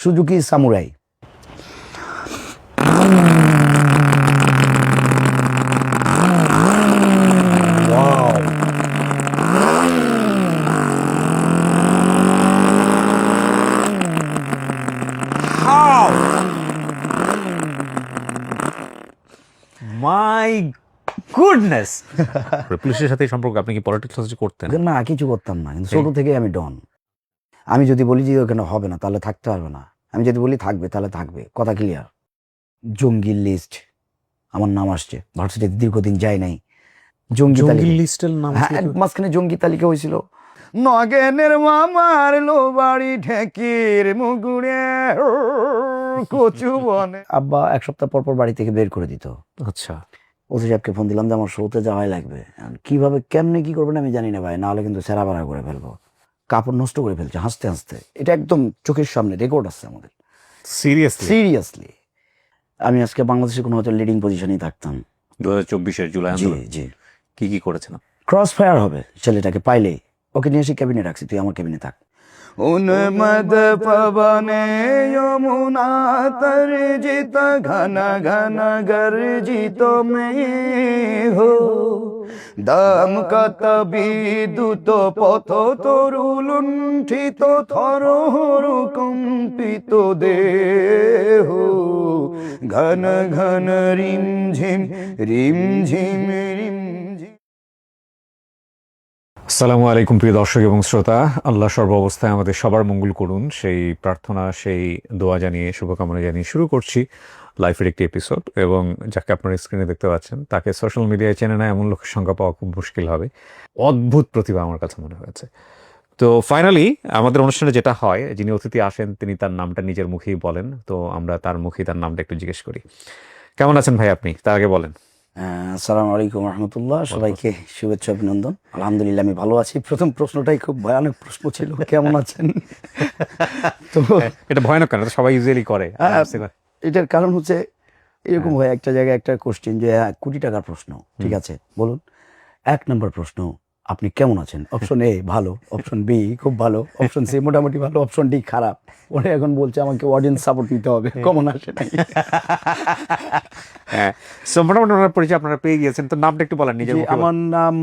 Suzuki samurai. My goodness. পুলিশের সাথে সম্পর্ক, আপনি কি পলিটিক্স করতেন? না, কিছু করতাম না, কিন্তু ছোট থেকে আমি ডন। আমি যদি বলি যে ওখানে হবে না তাহলে থাকতে পারবে না, আমি যদি বলি থাকবে তাহলে থাকবে, কথা ক্লিয়ার। জঙ্গির লিস্ট আমার নাম আসছে, ভার্সিটিতে দীর্ঘদিন যায় নাই। জঙ্গি লিস্টের নাম? হ্যাঁ, মাঝখানে জঙ্গি তালিকা হয়েছিল। নগেনের মামার লো বাড়ি ঠেকির মুগুড়ে কচু বনে। আব্বা এক সপ্তাহ পর পর বাড়ি থেকে বের করে দিত। আচ্ছা, ওসি সাহেবকে ফোন দিলাম যে আমার শোতে যাওয়াই লাগবে। কিভাবে কেমনে কি করবেন আমি জানি না ভাই, নাহলে কিন্তু সেরা বাড়া করে ফেলবো। কাপড় নষ্ট করে ফেলছে হাসতে হাসতে, এটা একদম চোখের সামনে রেকর্ড আছে আমাদের। সিরিয়াসলি আমি আজকে বাংলাদেশের কোনো হয়তো লিডিং পজিশনেই থাকতাম। 2024 জুলাই জি কি করেছেন? ক্রস ফায়ার হবে ছেলেটাকে পাইলেই, ওকে নিয়ে এসে ক্যাবিনে রাখছি, তুই আমার ক্যাবিনে থাক। উন্মদ পবনে যমুনা তর্জিত ঘন ঘন গর্জিত মে হো, দমকত বিদ্যুৎ পথ তরু লুণ্ঠিত থর কম্পিত দেহ, ঘন ঘন রিমঝিম রিমঝিম রিমঝিম। আসসালামু আলাইকুম প্রিয় দর্শক এবং শ্রোতা, আল্লাহ সর্ব অবস্থায় আমাদের সবার মঙ্গল করুন, সেই প্রার্থনা, সেই দোয়া জানিয়ে, শুভকামনা জানিয়ে শুরু করছি লাইফের একটি এপিসোড। এবং যাকে আপনারা স্ক্রিনে দেখতে পাচ্ছেন তাকে সোশ্যাল মিডিয়ায় চেনে না এমন লোকের সংখ্যা পাওয়া খুব মুশকিল হবে। অদ্ভুত প্রতিভা আমার কাছে মনে হয়েছে। তো ফাইনালি আমাদের অনুষ্ঠানে যেটা হয়, যিনি অতিথি আসেন তিনি তার নামটা নিজের মুখেই বলেন, তো আমরা তার মুখেই তার নামটা একটু জিজ্ঞেস করি। কেমন আছেন ভাই আপনি, তার আগে বলেন। আসসালামু আলাইকুম রহমতুল্লাহ, সবাইকে শুভেচ্ছা অভিনন্দন। আলহামদুলিল্লাহ আমি ভালো আছি। প্রথম প্রশ্নটাই খুব ভয়ানক প্রশ্ন ছিল, কেমন আছেন? তো এটা ভয়ানক কেন, সবাই ইউজুয়ালি করে। এটার কারণ হচ্ছে এরকম হয়, একটা জায়গায় একটা কোশ্চেন যে কোটি টাকার প্রশ্ন, ঠিক আছে বলুন, 1 নম্বর প্রশ্ন আপনি কেমন আছেন, অপশন এ ভালো, অপশন বি খুব ভালো, অপশন সি মোটামুটি ভালো, অপশন ডি খারাপ। ওরা এখন বলছে আমাকে অডিয়েন্স সাপোর্ট দিতে হবে, কমন আসে নাই। হ্যাঁ, সো মোটামুটি ওনার পরিচয় আপনারা পেয়ে গিয়েছেন, তো নামটা একটু বলেন নিজের মুখে। আমার নাম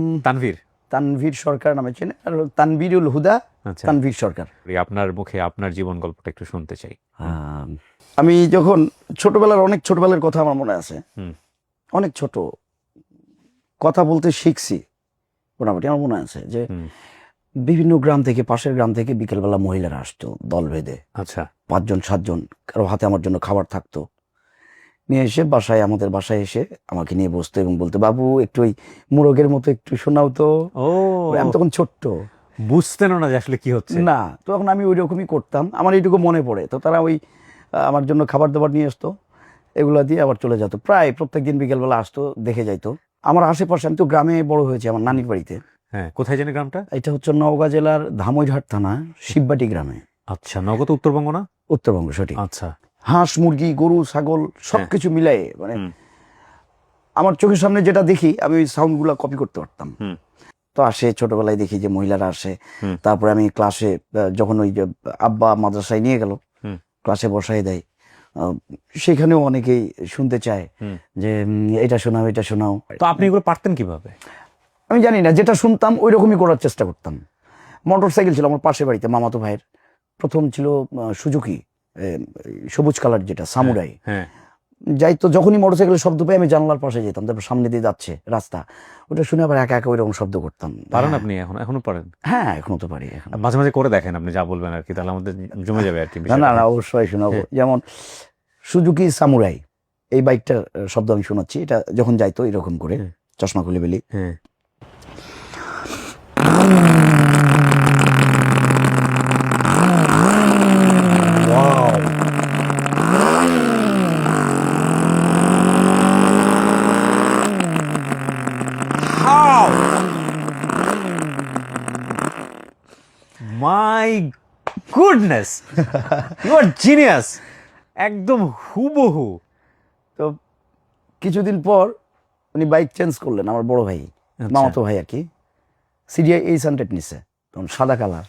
তানভীর সরকার নামে চেনে, আর তানভীরুল হুদা। আচ্ছা, তানভীর সরকার। আপনার মুখে আপনার জীবন গল্পটা একটু শুনতে চাই। আমি যখন অনেক ছোটবেলার কথা আমার মনে আছে, অনেক ছোট কথা বলতে শিখছি মোটামুটি। আমার মনে আছে যে বিভিন্ন গ্রাম থেকে, পাশের গ্রাম থেকে বিকেলবেলা মহিলারা আসতো দল বেঁধে। আচ্ছা, 5 জন 7 জন, কারো হাতে আমার জন্য খাবার থাকতো, নিয়ে এসে আমাদের বাসায় এসে আমাকে নিয়ে বসতো এবং বলতো, বাবু একটু ওই মুরগের মতো একটু শোনাও তো। আমি তখন ছোট্ট, বুঝতেন না যে আসলে কি হচ্ছে। না, তখন আমি ওই রকমই করতাম, আমার এইটুকু মনে পড়ে। তো তারা ওই আমার জন্য খাবার দাবার নিয়ে আসতো, এগুলা দিয়ে আবার চলে যেত। প্রায় প্রত্যেকদিন বিকেলবেলা আসতো, দেখে যাইতো আমার আশেপাশে। আমি তো গ্রামে বড় হয়েছি, আমার নানির বাড়িতে। হ্যাঁ, কোথায় জানি গ্রামটা? এটা হচ্ছে নওগাঁ জেলার ধামইরহাট থানা শিববাটি গ্রামে। আচ্ছা, নগদ উত্তরবঙ্গ না? উত্তরবঙ্গ, সঠিক। আচ্ছা, হাঁস মুরগি গরু ছাগল সবকিছু মিলাই, মানে আমার চোখের সামনে যেটা দেখি আমি ওই সাউন্ডগুলো কপি করতে পারতাম। তো আসে, ছোটবেলায় দেখি যে মহিলারা আসে, তারপরে আমি ক্লাসে যখন ওই যে আব্বা মাদ্রাসায় নিয়ে গেল, ক্লাসে বসাই দেয়, সেখানেও অনেকেই শুনতে চায় যে এটা শোনাও এটা শোনাও। তো আপনি এগুলো পারতেন কিভাবে? আমি জানি না, যেটা শুনতাম ওই রকমই করার চেষ্টা করতাম। মোটর সাইকেল ছিল আমার পাশের বাড়িতে, মামাতো ভাইয়ের প্রথম ছিল সুজুকি, সবুজ কালার যেটা সামুরাই। যাই তো, যখনই মোটরসাইকেলের শব্দ পাই আমি জানলার পাশে যেতাম, তারপর সামনে দিয়ে যাচ্ছে রাস্তা, ওটা শুনে আবার একা একা ওই রকম শব্দ করতাম। পারেন আপনি? এখনো পারেন? হ্যাঁ, এখনো তো পারি। এখন মাঝে মাঝে করে দেখেন, আপনি যা বলবেন আর কি, তাহলে আমাদের জমে যাবে আর কি। না না, অবশ্যই শোনাবো। যেমন সুজুকি সামুরাই, এই বাইকটার শব্দ আমি শোনাচ্ছি, এটা যখন যাইতো এরকম করে চশমা খুলে বেলি। My goodness, you are genius, একদম হুবহু। তো কিছুদিন পর উনি বাইক চেঞ্জ করলেন, আমার বড় ভাই, মামাতো ভাই আর কি, CDI 800 নিছে, তখন সাদা কালার।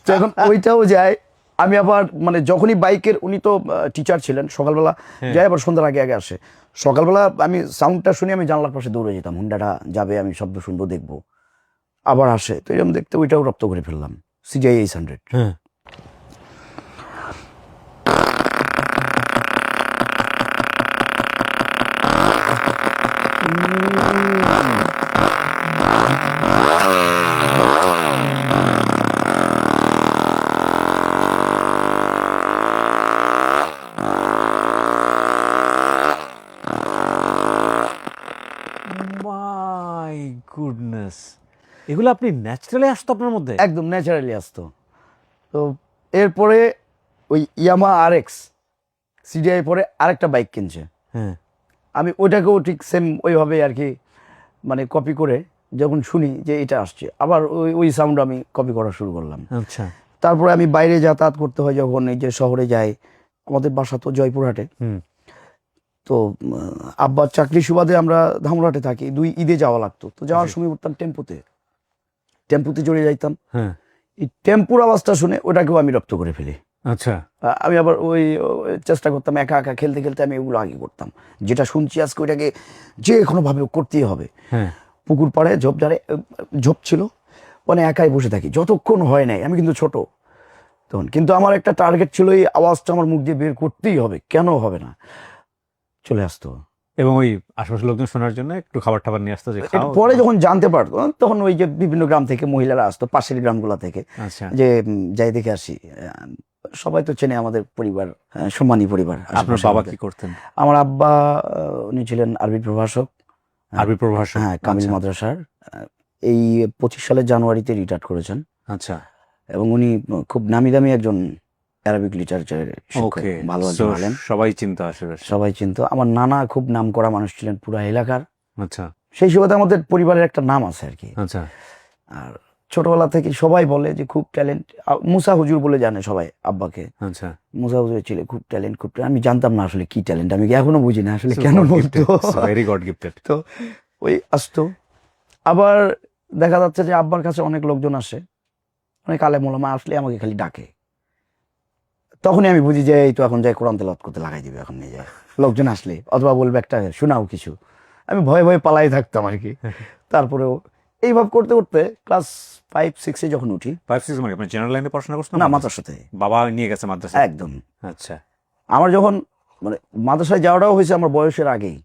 তো এখন ওইটাও যায়, আমি আবার মানে যখনই বাইকের, উনি তো টিচার ছিলেন, সকালবেলা যাই আবার সন্ধ্যার আগে আগে আসে। সকালবেলা আমি সাউন্ডটা শুনি, আমি জানলার পাশে দৌড়ে যেতাম, হুন্ডাটা যাবে, আমি শব্দ শুনবো, দেখবো, আবার আসে। তো এরকম দেখতে ওইটাও রপ্ত করে ফেললাম, CGI 800। হ্যাঁ। মাই গুডনেস, এগুলো আপনি ন্যাচারালি আসতো আপনার মধ্যে? একদম ন্যাচারালি আসতো। তো এরপরে ওই ইয়ামা RX CGI পরে আরেকটা বাইক কিনছে, হ্যাঁ। আমি ওইটাকেও ঠিক সেম ওইভাবে আর কি মানে কপি করে যখন শুনি যে এটা আসছে, আবার ওই ওই সাউন্ড আমি কপি করা শুরু করলাম। আচ্ছা। তারপরে আমি বাইরে যাতায়াত করতে হয় যখন, এই যে শহরে যাই, আমাদের বাসা তো জয়পুরহাটে। তো আব্বার চাকরি সুবাদে আমরা ধামরাটে থাকি, 2 ঈদে যাওয়া লাগতো। তো যাওয়ার সময় উঠতাম টেম্পুতে চড়ে যাইতাম। হ্যাঁ। এই টেম্পুর আওয়াজটা শুনে ওটাকেও আমি রপ্ত করে ফেলি। আচ্ছা। আমি আবার ওই চেষ্টা করতাম, একা একা খেলতে খেলতে আমি এগুলো আগে করতাম, যেটা শুনছি আজকে ওইটাকে যে কোনোভাবে করতেই হবে। হ্যাঁ। পুকুর পাড়ে ঝোপ ছিল, মানে একাই বসে থাকি যতক্ষণ হয় নাই, আমি কিন্তু ছোট তখন, কিন্তু আমার একটা টার্গেট ছিল, এই আওয়াজটা আমার মুখ দিয়ে বের করতেই হবে, কেন হবে না, চলে আসতো। এবং ওই আশেপাশের লোকজন শোনার জন্য একটু খাবার টাবার নিয়ে আসতো যে খাও। পরে যখন জানতে পারতো, তখন ওই যে বিভিন্ন গ্রাম থেকে মহিলারা আসতো, পাশের গ্রামগুলা থেকে, আচ্ছা। যে যাই দেখে আসি। সবাই তো চেনে আমাদের পরিবার, সম্মানী পরিবার। আপনার বাবা কি করতেন? আমার আব্বা উনি ছিলেন আরবি প্রভাষক। আরবি প্রভাষক? হ্যাঁ, কামিল মাদ্রাসার। এই 25 সালের জানুয়ারিতে রিটায়ার করেছেন। আচ্ছা। এবং উনি খুব নামি দামি একজন অ্যারাবিক লিটারেচারের শিক্ষক, ভালো একজন আলেম, সবাই চিনতো আশেপাশে? সবাই চিনতো। আমার নানা খুব নাম করা মানুষ ছিলেন পুরা এলাকার। আচ্ছা। সেই সুবাদে আমাদের পরিবারের একটা নাম আছে আর কি। আচ্ছা। আর ছোটবেলা থেকে সবাই বলে যে খুব ট্যালেন্ট, মুসা হুজুর বলে জানে সবাই আব্বাকে। আচ্ছা। মুসা হুজুর ছিল খুব ট্যালেন্ট, আমি জানতাম না আসলে কি ট্যালেন্ট, আমি এখনো বুঝি না আসলে কেন বলতো। Very god gifted. তো ওই আসতো। আবার দেখা যাচ্ছে যে আব্বার কাছে অনেক লোকজন আসে, অনেক আলেম ওলামা আসলে আমাকে খালি ডাকে, তখনই আমি বুঝি যে এই তো এখন যাই কোরআন তেলাওয়াত করতে লাগাই দিবে এখন নিয়ে যায় লোকজন আসলে, অথবা বলবে একটা শোনাও কিছু, আমি ভয়ে ভয়ে পালাই থাকতাম আর কি। তারপরেও এইভাবে করতে করতে ক্লাস 5-6-এ যখন উঠি। 5-6 মানে আপনি জেনারেল লাইনে পড়াশোনা করছেন? না, মাদ্রাসাতে। বাবা নিয়ে গেছে মাদ্রাসা? একদম। আচ্ছা। আমার যখন মানে মাদ্রাসায় যাওয়াটাও হয়েছে আমার বয়সের আগেই,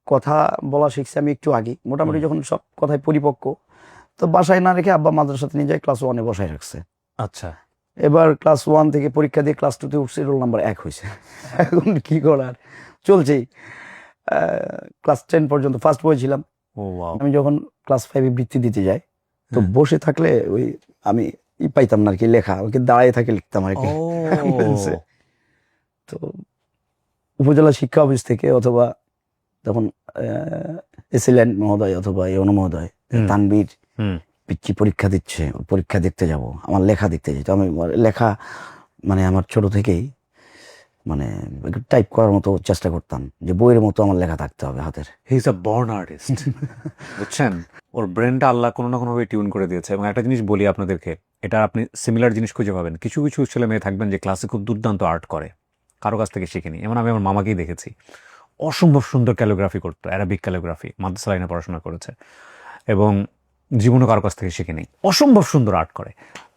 কথা বলা শিখছি আমি একটু আগে, মোটামুটি যখন সব কথায় পরিপক্ক, তো বাসায় না রেখে আব্বা মাদ্রাসাতে নিয়ে যায়, ক্লাস 1-এ বসায় রাখছে। আচ্ছা। এবার ক্লাস 1 থেকে পরীক্ষা দিয়ে ক্লাস 2-তে উঠছে, রোল নাম্বার 1 হয়েছে। এখন কি করার, চলছেই। ক্লাস 10 পর্যন্ত ফার্স্ট বয় ছিলাম। আমি যখন ক্লাস 5-এ বৃত্তি দিতে যাই, তো বসে থাকলে ওই আমি পাইতাম না আর কি লেখা, ওকে দাঁড়ায় থাকে লিখতাম আর কি। তো উপজেলা শিক্ষা অফিস থেকে অথবা তখন এসিল্যান্ড মহোদয় অথবা ইউনো মহোদয়, তানবীর পিচ্ছি পরীক্ষা দিচ্ছে, পরীক্ষা দেখতে যাব, আমার লেখা দেখতে যেত। আমি লেখা মানে আমার ছোট থেকেই মানে টাইপ করার মতো চেষ্টা করতাম, যে বইয়ের মতো আমার লেখা থাকতে হবে হাতের। He is a born artist. বুঝছেন, ওর ব্রেনটা আল্লাহ কোনো না কোনোভাবে টিউন করে দিয়েছে। এবং একটা জিনিস বলি আপনাদেরকে, এটা আপনি সিমিলার জিনিস খুঁজে পাবেন। কিছু কিছু ছেলে মেয়ে থাকবেন যে ক্লাসে খুব দুর্দান্ত আর্ট করে, কারো কাছ থেকে শিখিনি। এমন আমি আমার মামাকেই দেখেছি, অসম্ভব সুন্দর ক্যালিগ্রাফি করতো, অ্যারাবিক ক্যালিগ্রাফি, মাদ্রাসা লাইনে পড়াশোনা করেছে এবং জীবনও কারো কাছ থেকে শিখিনি, অসম্ভব সুন্দর আর্ট করে।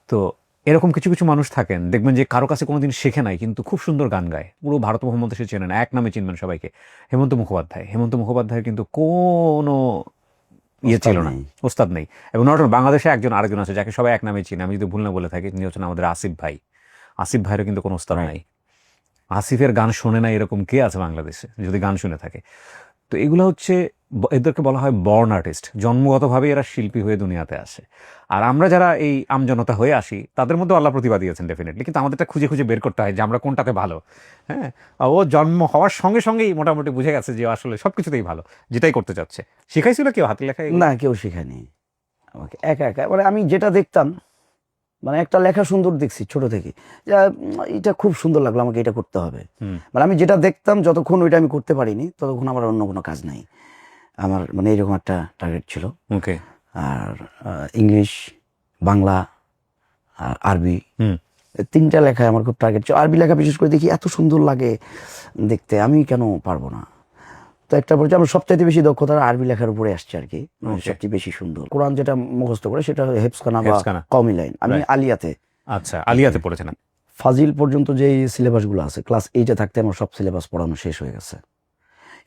তো এরকম কিছু কিছু মানুষ থাকেন, দেখবেন যে কারো কাছে কোনোদিন শেখে নাই কিন্তু খুব সুন্দর গান গায়, পুরো ভারত মহামদেশে চেনেন, এক নামে চিনবেন সবাইকে, হেমন্ত মুখোপাধ্যায়ের কিন্তু কোনো ইয়ে ছিল না, ওস্তাদ নেই। এবং নট বাংলাদেশে একজন আরেকজন আছে যাকে সবাই এক নামে চিনে, আমি যদি ভুল না বলে থাকি, তিনি হচ্ছেন আমাদের আসিফ ভাই। আসিফ ভাইয়েরও কিন্তু কোনো ওস্তাদ নাই। আসিফের গান শোনে না এরকম কে আছে বাংলাদেশে, যদি গান শুনে থাকে? তো এগুলো হচ্ছে, এদেরকে বলা হয় বর্ন আর্টিস্ট। জন্মগতভাবে এরা শিল্পী হয়ে দুনিয়াতে আসে। আর আমরা যারা এই আমজনতা হয়ে আসি, তাদের মধ্যে আল্লাহ প্রতিভা দিয়েছেন ডেফিনেটলি, কিন্তু আমাদেরটা খুঁজে খুঁজে বের করতে হয় যে আমরা কোনটাতে ভালো। হ্যাঁ, ও জন্ম হওয়ার সঙ্গে সঙ্গেই মোটামুটি বুঝে গেছে যে আসলে সবকিছুতেই ভালো, যেটাই করতে চাচ্ছে। শিখাইছিল কেউ হাতে লেখা? না, কেউ শেখায়নি আমাকে, একা একা। মানে আমি যেটা দেখতাম, মানে একটা লেখা সুন্দর দেখছি ছোট থেকে, এটা খুব সুন্দর লাগলো, আমাকে এটা করতে হবে। মানে আমি যেটা দেখতাম, যতক্ষণ ওইটা আমি করতে পারিনি ততক্ষণ আমার অন্য কোনো কাজ নাই আমার, মানে এরকম একটা টার্গেট ছিল। ওকে। আর ইংলিশ, বাংলা, আর আরবি, 3টা লেখায় আমার খুব টার্গেট ছিল। আরবি লেখা বিশেষ করে দেখি এত সুন্দর লাগে দেখতে, আমি কেন পারবো না। তো একটা পর্যায়ে আমার সবচাইতে বেশি দক্ষতা আরবি লেখার উপরে আসছে আর কি, সবচেয়ে বেশি সুন্দর। কোরআন যেটা মুখস্থ করে সেটা হেফজখানা বা হেফজখানা। কওমি লাইন। আমি আলিয়াতে, আচ্ছা, আলিয়াতে পড়েছেন। ফাজিল পর্যন্ত যে সিলেবাসগুলো আছে ক্লাস 8-এ থাকতে আমার সব সিলেবাস পড়ানো শেষ হয়ে গেছে।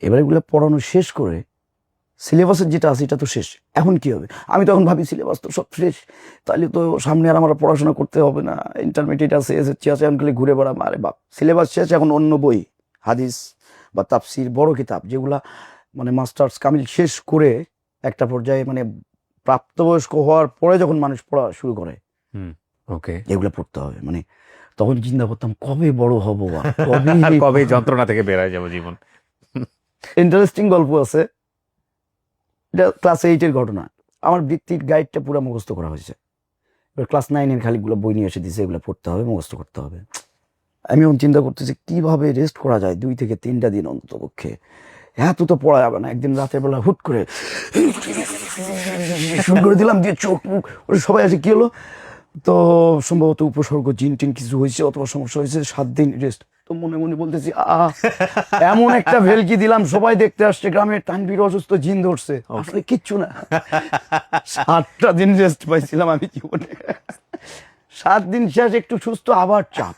এবার এগুলো পড়ানো শেষ করে সিলেবাসের যেটা আছে এটা তো শেষ, এখন কি হবে? আমি তখন ভাবি সিলেবাস তো সব শেষ, তাহলে তো সামনে আর আমার পড়াশোনা করতে হবে না, ইন্টারমিডিয়েট আছে, এসএসসি আছে, এখন খালি ঘুরে বেড়াম। আরে বাপ, সিলেবাস শেষ, এখন অন্য বই, হাদিস বা তাফসির, বড় কিতাব যেগুলা মানে মাস্টার্স কামিল শেষ করে একটা পর্যায়ে মানে প্রাপ্তবয়স্ক হওয়ার পরে যখন মানুষ পড়া শুরু করে, ওকে, এগুলো পড়তে হবে। মানে তখন চিন্তা করতাম কবে বড় হবো, আর কবে যন্ত্রণা থেকে বেরায় যাবো জীবন। ইন্টারেস্টিং গল্প আছে, এটা ক্লাস 8-এর ঘটনা। আমার বৃত্তির গাইডটা পুরো মুখস্থ করা হয়েছে, এবার ক্লাস 9-এর খালিগুলো বই নিয়ে এসে দিয়েছে, এগুলো পড়তে হবে, মুখস্থ করতে হবে। আমি এখন চিন্তা করতেছি কিভাবে রেস্ট করা যায় 2 থেকে 3টা দিন অন্তত পক্ষে। এত তো পড়া যাবে না। একদিন রাতের বেলা হুট করে শুরু করে দিলাম, দিয়ে চোখ মুখ সবাই আছে, কি হলো? তো সম্ভবত উপসর্গ জিন টিন কিছু হয়েছে অথবা সমস্যা হয়েছে, 7 দিন রেস্ট। তো মনে মনে বলতেছি এমন একটা ভেলকি দিলাম, সবাই দেখতে আসছে, গ্রামের তানভীর অসুস্থ, জিন ধরছে, আসলে কিচ্ছু না। 7টা দিন রেস্ট পাইছিলাম আমি জীবনে। 7 দিন শেষ, একটু সুস্থ, আবার চাপ।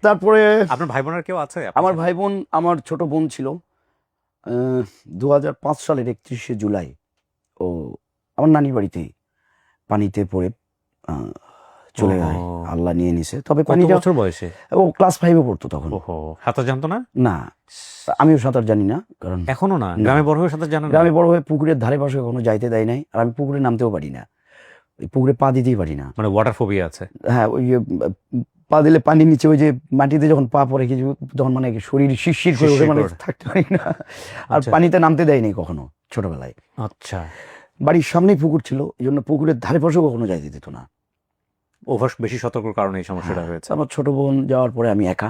তারপরে আপনার ভাই বোনের কেউ আছে? আমার ভাই বোন, আমার ছোট বোন ছিল 2005 সালের 31শে জুলাই ও আমার নানির বাড়িতেই পানিতে পড়ে চলে যায়, আল্লাহ নিয়ে নিছে। তবে কত বছর বয়সে? ও ক্লাস 5-এ পড়তো তখন। ওহো, সাঁতার জানতো না? না, আমিও সাঁতার জানি না, কারণ এখনো না? গ্রামে বড় হয়ে সাঁতার জানেন না? গ্রামে বড় হয়ে পুকুরের ধারে পাশে কখনো যাইতে দেয় নাই, আর আমি পুকুরে নামতেও পারি না, ওই পুকুরে পা দিতেই পারি না। মানে ওয়াটার ফোবিয়া আছে? হ্যাঁ, ওই পা দিলে পানির নিচে ওই যে মাটিতে যখন পা পড়ে কিছু, তখন মানে শরীর শিরশির করে ওঠে, মানে থাকতে পারি না। আর পানিতে নামতে দেয়নি কখনো ছোটবেলায়। আচ্ছা, বাড়ির সামনেই পুকুর ছিল, এই জন্য পুকুরের ধারে পাশেও কখনো যাইতে দিত না। ওভার বেশি সতর্কর কারণে এই সমস্যাটা হয়েছে। আমার ছোট বোন যাওয়ার পরে আমি একা।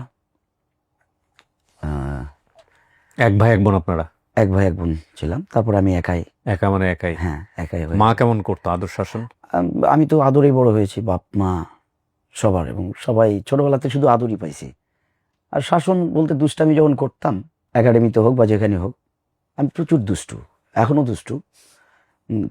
এক ভাই এক বোন আপনারা? এক ভাই এক বোন ছিলাম, তারপরে আমি একাই। একা মানে একাই? হ্যাঁ, একাই। মা কেমন করতো আদর শাসন? আমি তো আদরেই বড় হয়েছি, বাপ মা সবার, এবং সবাই ছোটবেলাতে শুধু আদরই পাইছি। আর শাসন বলতে দুষ্টামি যখন করতাম, একাডেমিতে হোক বা যেখানে হোক, আমি প্রচুর দুষ্টু, এখনো দুষ্টু।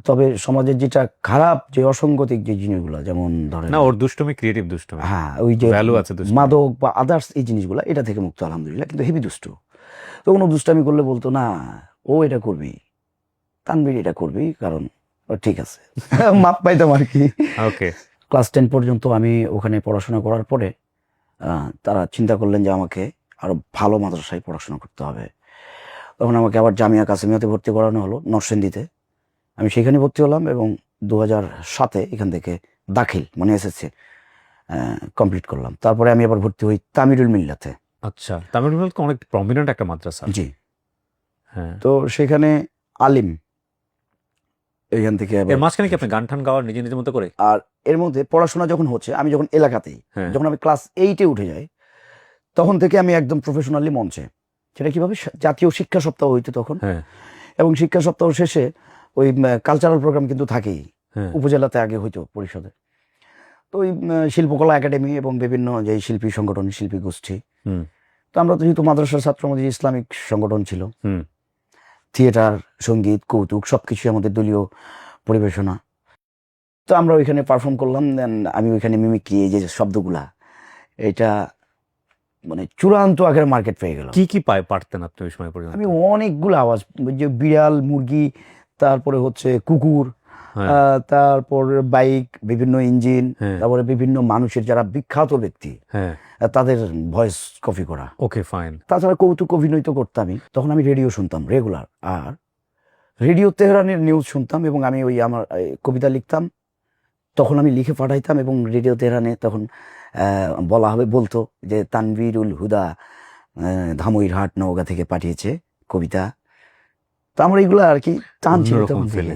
তবে সমাজের যেটা খারাপ, যে অসঙ্গতিক যে জিনিসগুলো, যেমন ধরেন না, ওর দুষ্টুমি ক্রিয়েটিভ দুষ্টুমি, হ্যাঁ, ওই যে ভ্যালু আছে দুষ্টুমি, মাদক বা আদার্স এই জিনিসগুলো, এটা থেকে মুক্ত আলহামদুলিল্লাহ। কিন্তু হেভি দুষ্টু। তো কোনো দুষ্টামি করলে বলতো না ও এটা করবি, তানভীর এটা করবি, কারণ ও ঠিক আছে, মাপ পাইতাম আর কি। ওকে। ক্লাস 10 পর্যন্ত আমি ওখানে পড়াশোনা করার পরে তারা চিন্তা করলেন যে আমাকে আরো ভালো মাদ্রাসায় পড়াশোনা করতে হবে। তখন আমাকে আবার জামিয়া কাসেমিয়াতে ভর্তি করানো হলো, নরসিংদীতে। আমি সেখানে ভর্তি হলাম এবং 2007-এ এখান থেকে দাখিল মানে এসএসসি কমপ্লিট করলাম। তারপরে আমি আবার ভর্তি হই তামিরুল মিল্লাতে। আচ্ছা, তামিরুল মিল্লাত অনেক প্রমিনেন্ট একটা মাদ্রাসা। জি, হ্যাঁ। তো সেখানে আলিম, এইখান থেকে এর মাঝখানে কি আপনি গান টান গাওয়ার নিজে নিজের মতো করে? আর এর মধ্যে পড়াশোনা যখন হচ্ছে, আমি যখন এলাকাতেই, যখন আমি ক্লাস 8-এ উঠে যাই, তখন থেকে আমি একদম প্রফেশনালি মঞ্চে। সেটা কিভাবে, জাতীয় শিক্ষা সপ্তাহ হইতো তখন, এবং শিক্ষা সপ্তাহ শেষে ওই কালচারাল প্রোগ্রাম কিন্তু থাকেই, উপজেলাতে আগে হইতো পরিষদে। তো ওই শিল্পকলা একাডেমি এবং বিভিন্ন যে শিল্পী সংগঠন, শিল্পী গোষ্ঠী, তো আমরা তো যেহেতু মাদ্রাসার ছাত্র, আমাদের ইসলামিক সংগঠন ছিল, থিয়েটার, সঙ্গীত, কৌতুক সবকিছু আমাদের দলীয় পরিবেশনা। তো আমরা ওইখানে পারফর্ম করলাম। দেন আমি ওইখানে মিমিক্রি, এই যে শব্দগুলা, এটা মানে চূড়ান্ত আকারে মার্কেট পেয়ে গেল। কি পারতেন আপনি ওই সময় পর্যন্ত? আমি অনেকগুলো আওয়াজ, যে বিড়াল, মুরগি, তারপরে হচ্ছে কুকুর, তারপর বাইক, বিভিন্ন ইঞ্জিন, তারপরে বিভিন্ন মানুষের যারা বিখ্যাত ব্যক্তি, তাদের ভয়েস কপি করা। ওকে, ফাইন। তাছাড়া কৌতুক অভিনয় তো করতামই। তখন আমি রেডিও শুনতাম রেগুলার, আর রেডিও তেহরানের নিউজ শুনতাম, এবং আমি ওই আমার কবিতা লিখতাম, তখন আমি লিখে পাঠাইতাম, এবং রেডিও তেহরানে তখন বলতো যে তানভীরুল হুদা ধামইরহাট নওগাঁ থেকে পাঠিয়েছে কবিতা। তো আমার এইগুলো আর কি টান ছিল তখন থেকে।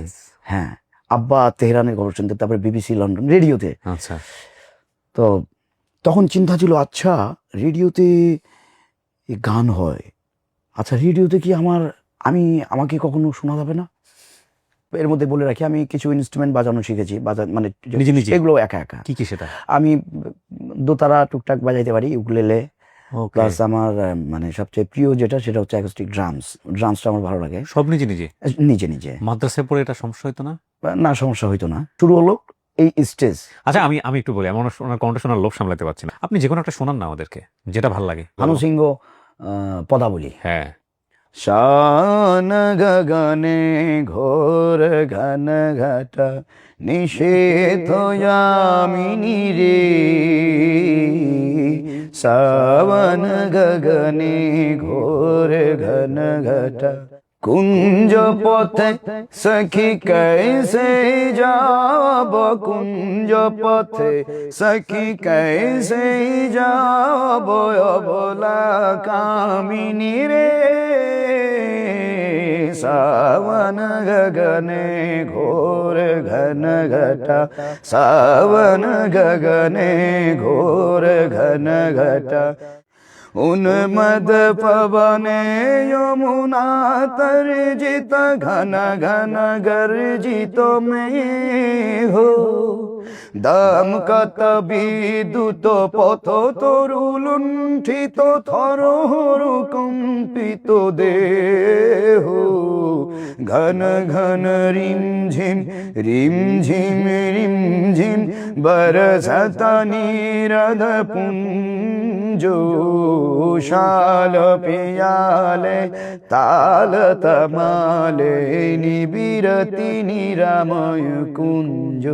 হ্যাঁ, আব্বা তেহরানের খবর শুনতে, তারপরে বিবিসি লন্ডন রেডিওতে। আচ্ছা, তো তখন চিন্তা ছিল, আচ্ছা রেডিওতে গান হয়, আচ্ছা রেডিওতে কি আমাকে কখনো শোনা যাবে না? এর মধ্যে বলে রাখি, আমি কিছু ইনস্ট্রুমেন্ট বাজানো শিখেছি, মানে নিজে নিজে? এগুলো একা একা। কি কি সেটা? আমি দোতারা টুকটাক বাজাইতে পারি, উকুলেলে, ওকে, প্লাস আমার মানে সবচেয়ে প্রিয় যেটা সেটা হচ্ছে অ্যাকোস্টিক ড্রামসটা আমার ভালো লাগে। সব নিজে নিজে? নিজে নিজে। মাদ্রাসায় পড়ে এটা সমস্যা হতো না? না, সমস্যা হইতো না। শুরু হলো এই স্টেজ। আচ্ছা, আমি একটু বলি, আমার ওনার কণ্ঠ শোনার লোভ সামলাতে পারছি না। আপনি যে কোনো একটা শোনান না আমাদেরকে, যেটা ভালো লাগে। ভানু সিংহ পদাবলী। হ্যাঁ। শান গগনে ঘোর ঘন ঘটা নিষেধ যামিনী রে, সাবন গগনে ঘোর ঘন ঘটা কুঞ্জ পথে সখী कैसे যাব, কুঞ্জ পথে সখী कैसे যাব, অবলা কামিনী রে, সাবন গগনে ঘোর ঘন ঘটা, সাবন গগনে ঘোর ঘন ঘটা, उन्मद पवने यमुना तर्जित घन घन गर्जित में हो, दाम कत विद्युत पथ तरु लुंठित थर कंपित देह, घन घन रिम झिम रिम झिम बरसत नीरद पुंजो, शाल पियाले ताल तमाले निबिरति निरामय कुंज,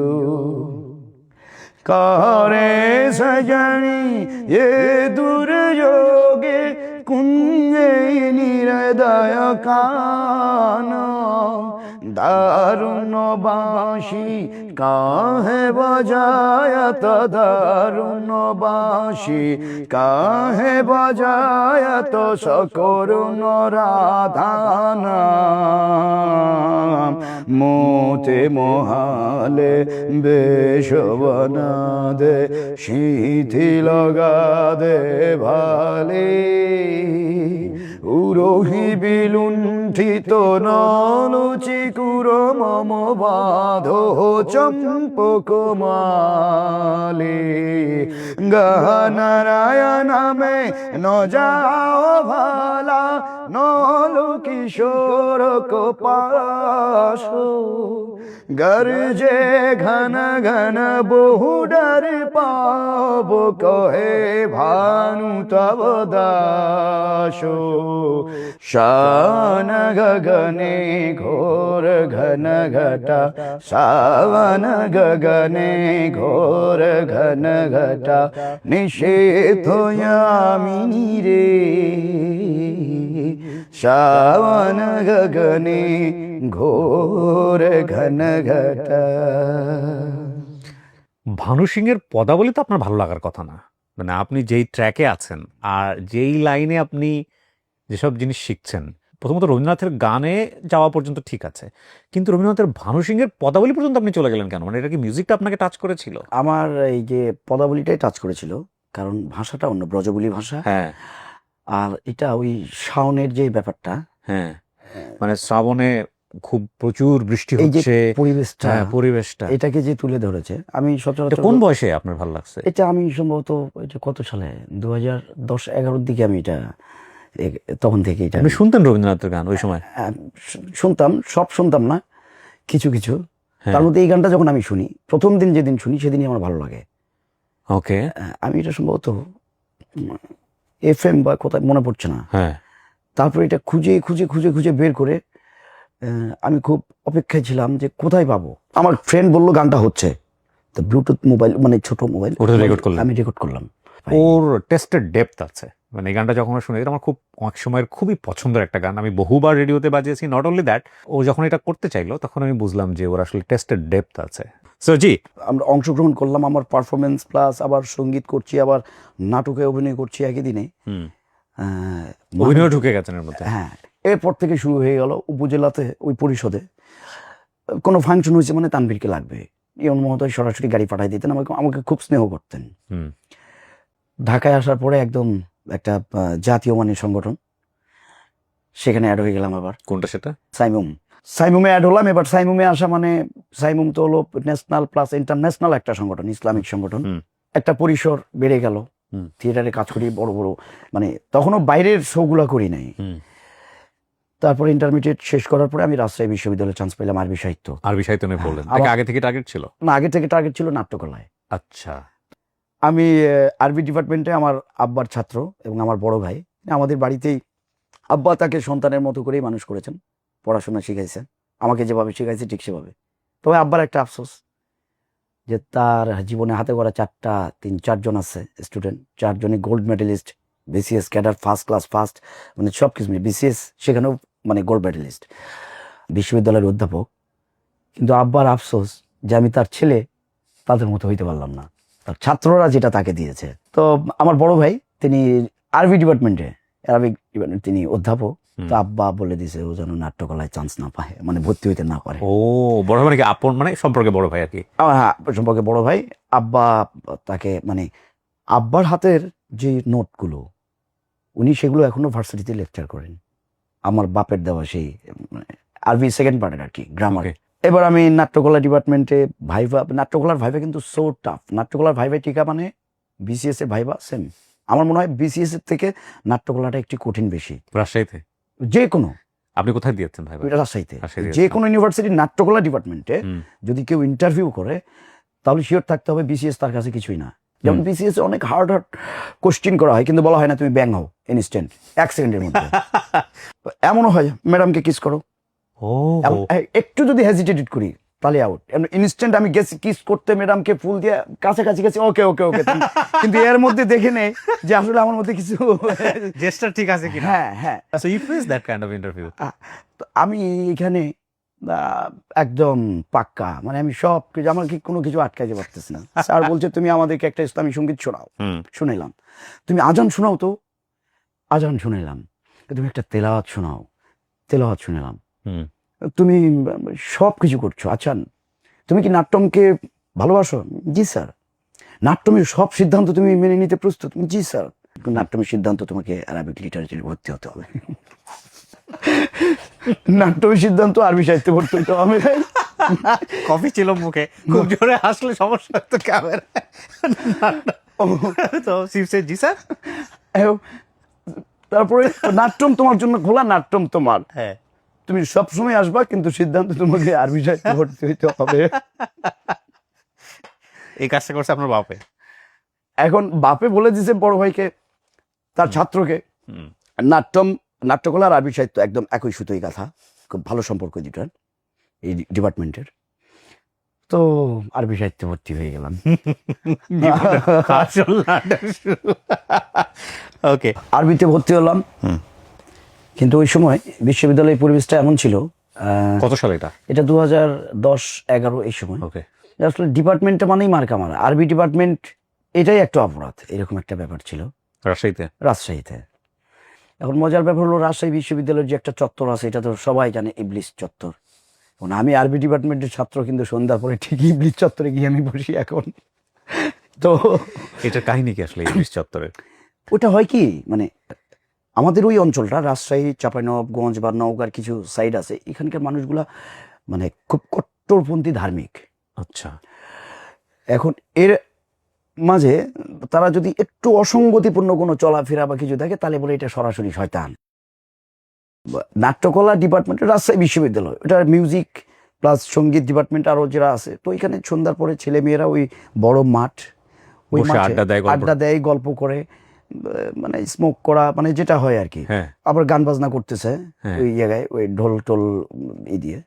करे सजनी ये दुर्योगे कुंजे निरदय काना, दारुण बांशी काहे बजायत, दारुण बांशी काहे बजायत, सकरुण राधाना मोते मोहाले बेश बना दे, शीथी लगा दे भाले, उरोही बिलुंठित नलुचिकुर मम बाधो चंपक माले, गहनारायण में न जाओ भाला, नलु किशोर को पाशो, गरजे घन घन बहु डर पाव, कहे भानु तब दासो, शान गगने घोर घन घटा, सावन गगने घोर घन घटा, निषेध यामिनी रे, सावन गगने ঘোর ঘন ঘটা। ভানু সিংয়ের পদাবলী তো আপনার ভালো লাগার কথা না, মানে আপনি যেই ট্র্যাকে আছেন আর যেই লাইনে আপনি যেসব জিনিস শিখছেন, প্রথমত রবীন্দ্রনাথের গানে যাওয়া পর্যন্ত ঠিক আছে, কিন্তু রবীন্দ্রনাথের ভানু সিংয়ের পদাবলী পর্যন্ত আপনি চলে গেলেন কেন? মানে এটা কি মিউজিকটা আপনাকে টাচ করেছিল? আমার এই যে পদাবলীটাই টাচ করেছিল, কারণ ভাষাটা অন্য, ব্রজবুলি ভাষা। হ্যাঁ। আর এটা ওই শাওনের যে ব্যাপারটা, হ্যাঁ, মানে শ্রাবণে খুব প্রচুর বৃষ্টি এই যে হচ্ছে, পরিবেশটা, পরিবেশটা এটাকে যে তুলে ধরেছে, আমি এটা সচরাচর কোন বয়সে আপনার ভালো লাগছে? এটা আমি সম্ভবত এটা কত সালে 2010-11 দিকে আমি এটা তখন থেকে এটা আপনি শুনতেন রবীন্দ্রনাথের গান ওই সময়? শুনতাম, সব শুনতাম না, কিছু কিছু। হ্যাঁ। তার মধ্যে এই গানটা যখন আমি শুনি, প্রথম দিন যেদিন শুনি সেদিনই আমার ভালো লাগে। ওকে। আমি এটা সম্ভবত FM বা কোথায় মনে পড়ছে না। হ্যাঁ। তারপর এটা খুঁজে খুঁজে খুঁজে খুঁজে বের করে আমি খুব অপেক্ষায় ছিলাম যে কোথায় পাবো। আমার ফ্রেন্ড বললো গানটা হচ্ছে, তো ব্লুটুথ মোবাইল, মানে ছোট মোবাইল, ওটা রেকর্ড করলেন? আমি রেকর্ড করলাম। ওর টেস্টের ডেপথ আছে, মানে এই গানটা যখন শুনি, এটা আমার খুব অনেক সময়ের খুবই পছন্দের একটা গান, আমি বহুবার রেডিওতে বাজিয়েছি। নট অনলি দ্যাট, ও যখন এটা করতে চাইলো তখন আমি বুঝলাম যে ওর আসলে টেস্টের ডেপথ আছে। সো জি, আমরা অংশগ্রহণ করলাম, আমার পারফরমেন্স প্লাস আবার সঙ্গীত করছি, আবার নাটকে অভিনয় করছি একই দিনে। অভিনয় ঢুকে গেছেন এর মধ্যে। হ্যাঁ, এরপর থেকে শুরু হয়ে গেল উপজেলাতে, ওই পরিষদে কোনো ফাংশন হয়েছে মানে তানভীরকে লাগবে, ইয়ন মহোদয় সরাসরি গাড়ি পাঠাই দিতেন, আমাকে খুব স্নেহ করতেন। ঢাকায় আসার পরে একদম একটা জাতীয় মানের সংগঠন, সেখানে অ্যাড হয়ে গেলাম আবার। কোনটা সেটা? সাইমুম। সাইমুমে অ্যাড হলাম। এবার সাইমুমে আসা মানে সাইমুম তো হলো ন্যাশনাল প্লাস ইন্টারন্যাশনাল একটা সংগঠন, ইসলামিক সংগঠন। একটা পরিসর বেড়ে গেল, থিয়েটারে কাজ করি বড় বড়, মানে তখনও বাইরের শোগুলা করি নাই। তারপরে ইন্টারমিডিয়েট শেষ করার পরে আমি রাজশাহী বিশ্ববিদ্যালয়ে চান্স পেলাম আরবি সাহিত্য। আরবি সাহিত্য নিয়ে পড়লেন, আগে থেকে টার্গেট ছিল? না, আগে থেকে টার্গেট ছিল নাট্যকলায়। আচ্ছা। আমি আরবি ডিপার্টমেন্টে আমার আব্বার ছাত্র এবং আমার বড় ভাই, আমাদের বাড়িতেই আব্বা তাকে সন্তানের মতো করেই মানুষ করেছেন, পড়াশোনা শিখাইছেন, আমাকে যেভাবে শিখাইছে ঠিক সেভাবে। তবে আব্বার একটা আফসোস যে তার জীবনে হাতে করা 4জন আছে স্টুডেন্ট, 4জনই gold medalist, BCS cadre first class first, মানে সব কিছু বিসিএস সেখানেও মানে গোল্ড মেডেলিস্ট, বিশ্ববিদ্যালয়ের অধ্যাপক। কিন্তু আব্বার আফসোস যে আমি তার ছেলে তাদের মতো হইতে পারলাম না, তার ছাত্ররা যেটা তাকে দিয়েছে। তো আমার বড় ভাই তিনি আরবি ডিপার্টমেন্টে, আরবিক ডিপার্টমেন্ট তিনি অধ্যাপক। তো আব্বা বলে দিছে ও যেন নাট্যকলায় চান্স না পায়, মানে ভর্তি হইতে না পারে। ও, বড় ভাই মানে কি আপন, মানে সম্পর্কে বড় ভাই আর কি? হ্যাঁ, সম্পর্কে বড় ভাই। আব্বা তাকে মানে আব্বার হাতের যে নোটগুলো উনি সেগুলো এখনো ভার্সিটিতে লেকচার করেন, আমার বাপের দেওয়া সেই আরবি সেকেন্ড পার্টের আর কি, গ্রামার। এবার আমি নাট্যকলা ডিপার্টমেন্টে ভাইভা, নাট্যকলার ভাইভা কিন্তু সো টাফ। নাট্যকলার ভাইভা টিকা মানে বিসিএস এর ভাইভা সেম। আমার মনে হয় বিসিএস এর থেকে নাট্যকলাটা একটু কঠিন বেশি। রাজশাহীতে? যে কোনো, আপনি কোথায় দিয়েছেন ভাই? রাজশাহীতে। যে কোনো ইউনিভার্সিটির নাট্যকলা ডিপার্টমেন্টে যদি কেউ ইন্টারভিউ করে তাহলে শিওর থাকতে হবে বিসিএস তার কাছে কিছুই না। যেমন বিসিএস অনেক হার্ড কোশ্চেন করা হয়, কিন্তু বলা হয় না তুমি ব্যাং হও ইনস্ট্যান্ট 1 সেকেন্ডের মধ্যে। এমনও হয় ম্যাডামকে কিস করো, একটু যদি হেজিটেটেড করি তাহলে আউট। ইনস্ট্যান্ট আমি গেছি কিস করতে, ম্যাডামকে ফুল দিয়ে কাছাকাছি গেছি, ওকে ওকে ওকে। কিন্তু এর মধ্যে দেখে নেই যে আসলে আমার মধ্যে কিছু জেস্টার ঠিক আছে কিনা। হ্যাঁ হ্যাঁ। So you face that kind of interview? আমি এখানে একদম পাক্কা, মানে আমি সব কিছু, আমার কি কোনো কিছু আটকাইতে পারতেছি না। স্যার বলছে তুমি আমাদেরকে একটা ইসলামী সঙ্গীত শোনাও, শুনাইলাম। তুমি আজান শোনাও, তো আজান শুনাইলাম। তুমি একটা তেলাওয়াত শোনাও, তেলাওয়াত শুনালাম। তুমি সব কিছু করছো। আচ্ছা, তুমি কি নাট্যমকে ভালোবাসো? জি স্যার। নাট্যমের সব সিদ্ধান্ত তুমি মেনে নিতে প্রস্তুত? জি স্যার। নাট্যমের সিদ্ধান্ত তোমাকে আরবিক লিটারেচারে ভর্তি হতে হবে। নাট্যমের সিদ্ধান্ত আরবি সাহিত্যে ভর্তি হতে হবে। কফি ছিল মুখে, খুব জোরে হাসলে সমস্যা হতো ক্যামেরা। তো শিবসে জি স্যার। তারপরে নাট্যম তোমার জন্য খোলা, নাট্যম তোমার, হ্যাঁ তুমি সবসময় আসবা, কিন্তু সিদ্ধান্ত তোমাকে আরবি সাহিত্যে ভর্তি হইতে হবে। এই কাজটা করছে আপনার বাপে? এখন বাপে বলে দিছে বড় ভাইকে, তার ছাত্রকে, নাট্যম, নাট্যকলা আর আরবি সাহিত্য একদম একই সুতোই গাথা, খুব ভালো সম্পর্ক দুটার এই ডিপার্টমেন্টের। তো আরবি সাহিত্যে ভর্তি হয়ে গেলাম। ওকে, আরবিতে ভর্তি হলাম। কিন্তু ওই সময় বিশ্ববিদ্যালয়ের পরিবেশটা এমন ছিল। কত সালে এটা? এটা 2010-11 এই সময়। ওকে, আসলে ডিপার্টমেন্টটা মানেই মার্কা মারা, আরবি ডিপার্টমেন্ট এটাই একটা অপরাধ, এরকম একটা ব্যাপার ছিল রাজশাহীতে। রাজশাহীতে। এখন মজার ব্যাপার হলো, রাজশাহী বিশ্ববিদ্যালয়ের যে একটা চত্বর আছে, এটা তো সবাই জানে ইবলিস চত্বর। এখন আমি আরবি ডিপার্টমেন্টের ছাত্র, কিন্তু সন্ধ্যার পরে ঠিক ইবলিস চত্বরে গিয়ে আমি বসি এখন। তো এটার কাহিনী কি আসলে ইবলিস চত্বরের? ওটা হয় কি, মানে আমাদের ওই অঞ্চলটা রাজশাহী, চাঁপাইনবাবগঞ্জ বা নওগাঁর কিছু সাইড আছে, এখানকার মানুষগুলা মানে খুব কট্টরপন্থী ধার্মিক। আচ্ছা। এখন এর মাঝে তারা যদি একটু অসঙ্গতিপূর্ণ কোনো চলাফেরা বা কিছু থাকে, তাহলে বলে এটা সরাসরি শয়তান। নাট্যকলা ডিপার্টমেন্ট রাজশাহী বিশ্ববিদ্যালয়, এটা মিউজিক প্লাস সঙ্গীত ডিপার্টমেন্ট আরও যারা আছে, তো এখানে সন্ধ্যার পরে ছেলে মেয়েরা ওই বড় মাঠ, ওই মাঠে আড্ডা দেয়, গল্প করে, মানে স্মোক করা, মানে যেটা হয় আর কি। আবার গান বাজনা করতেছে ওই জায়গায়, ওই ঢোল টোল দিয়ে।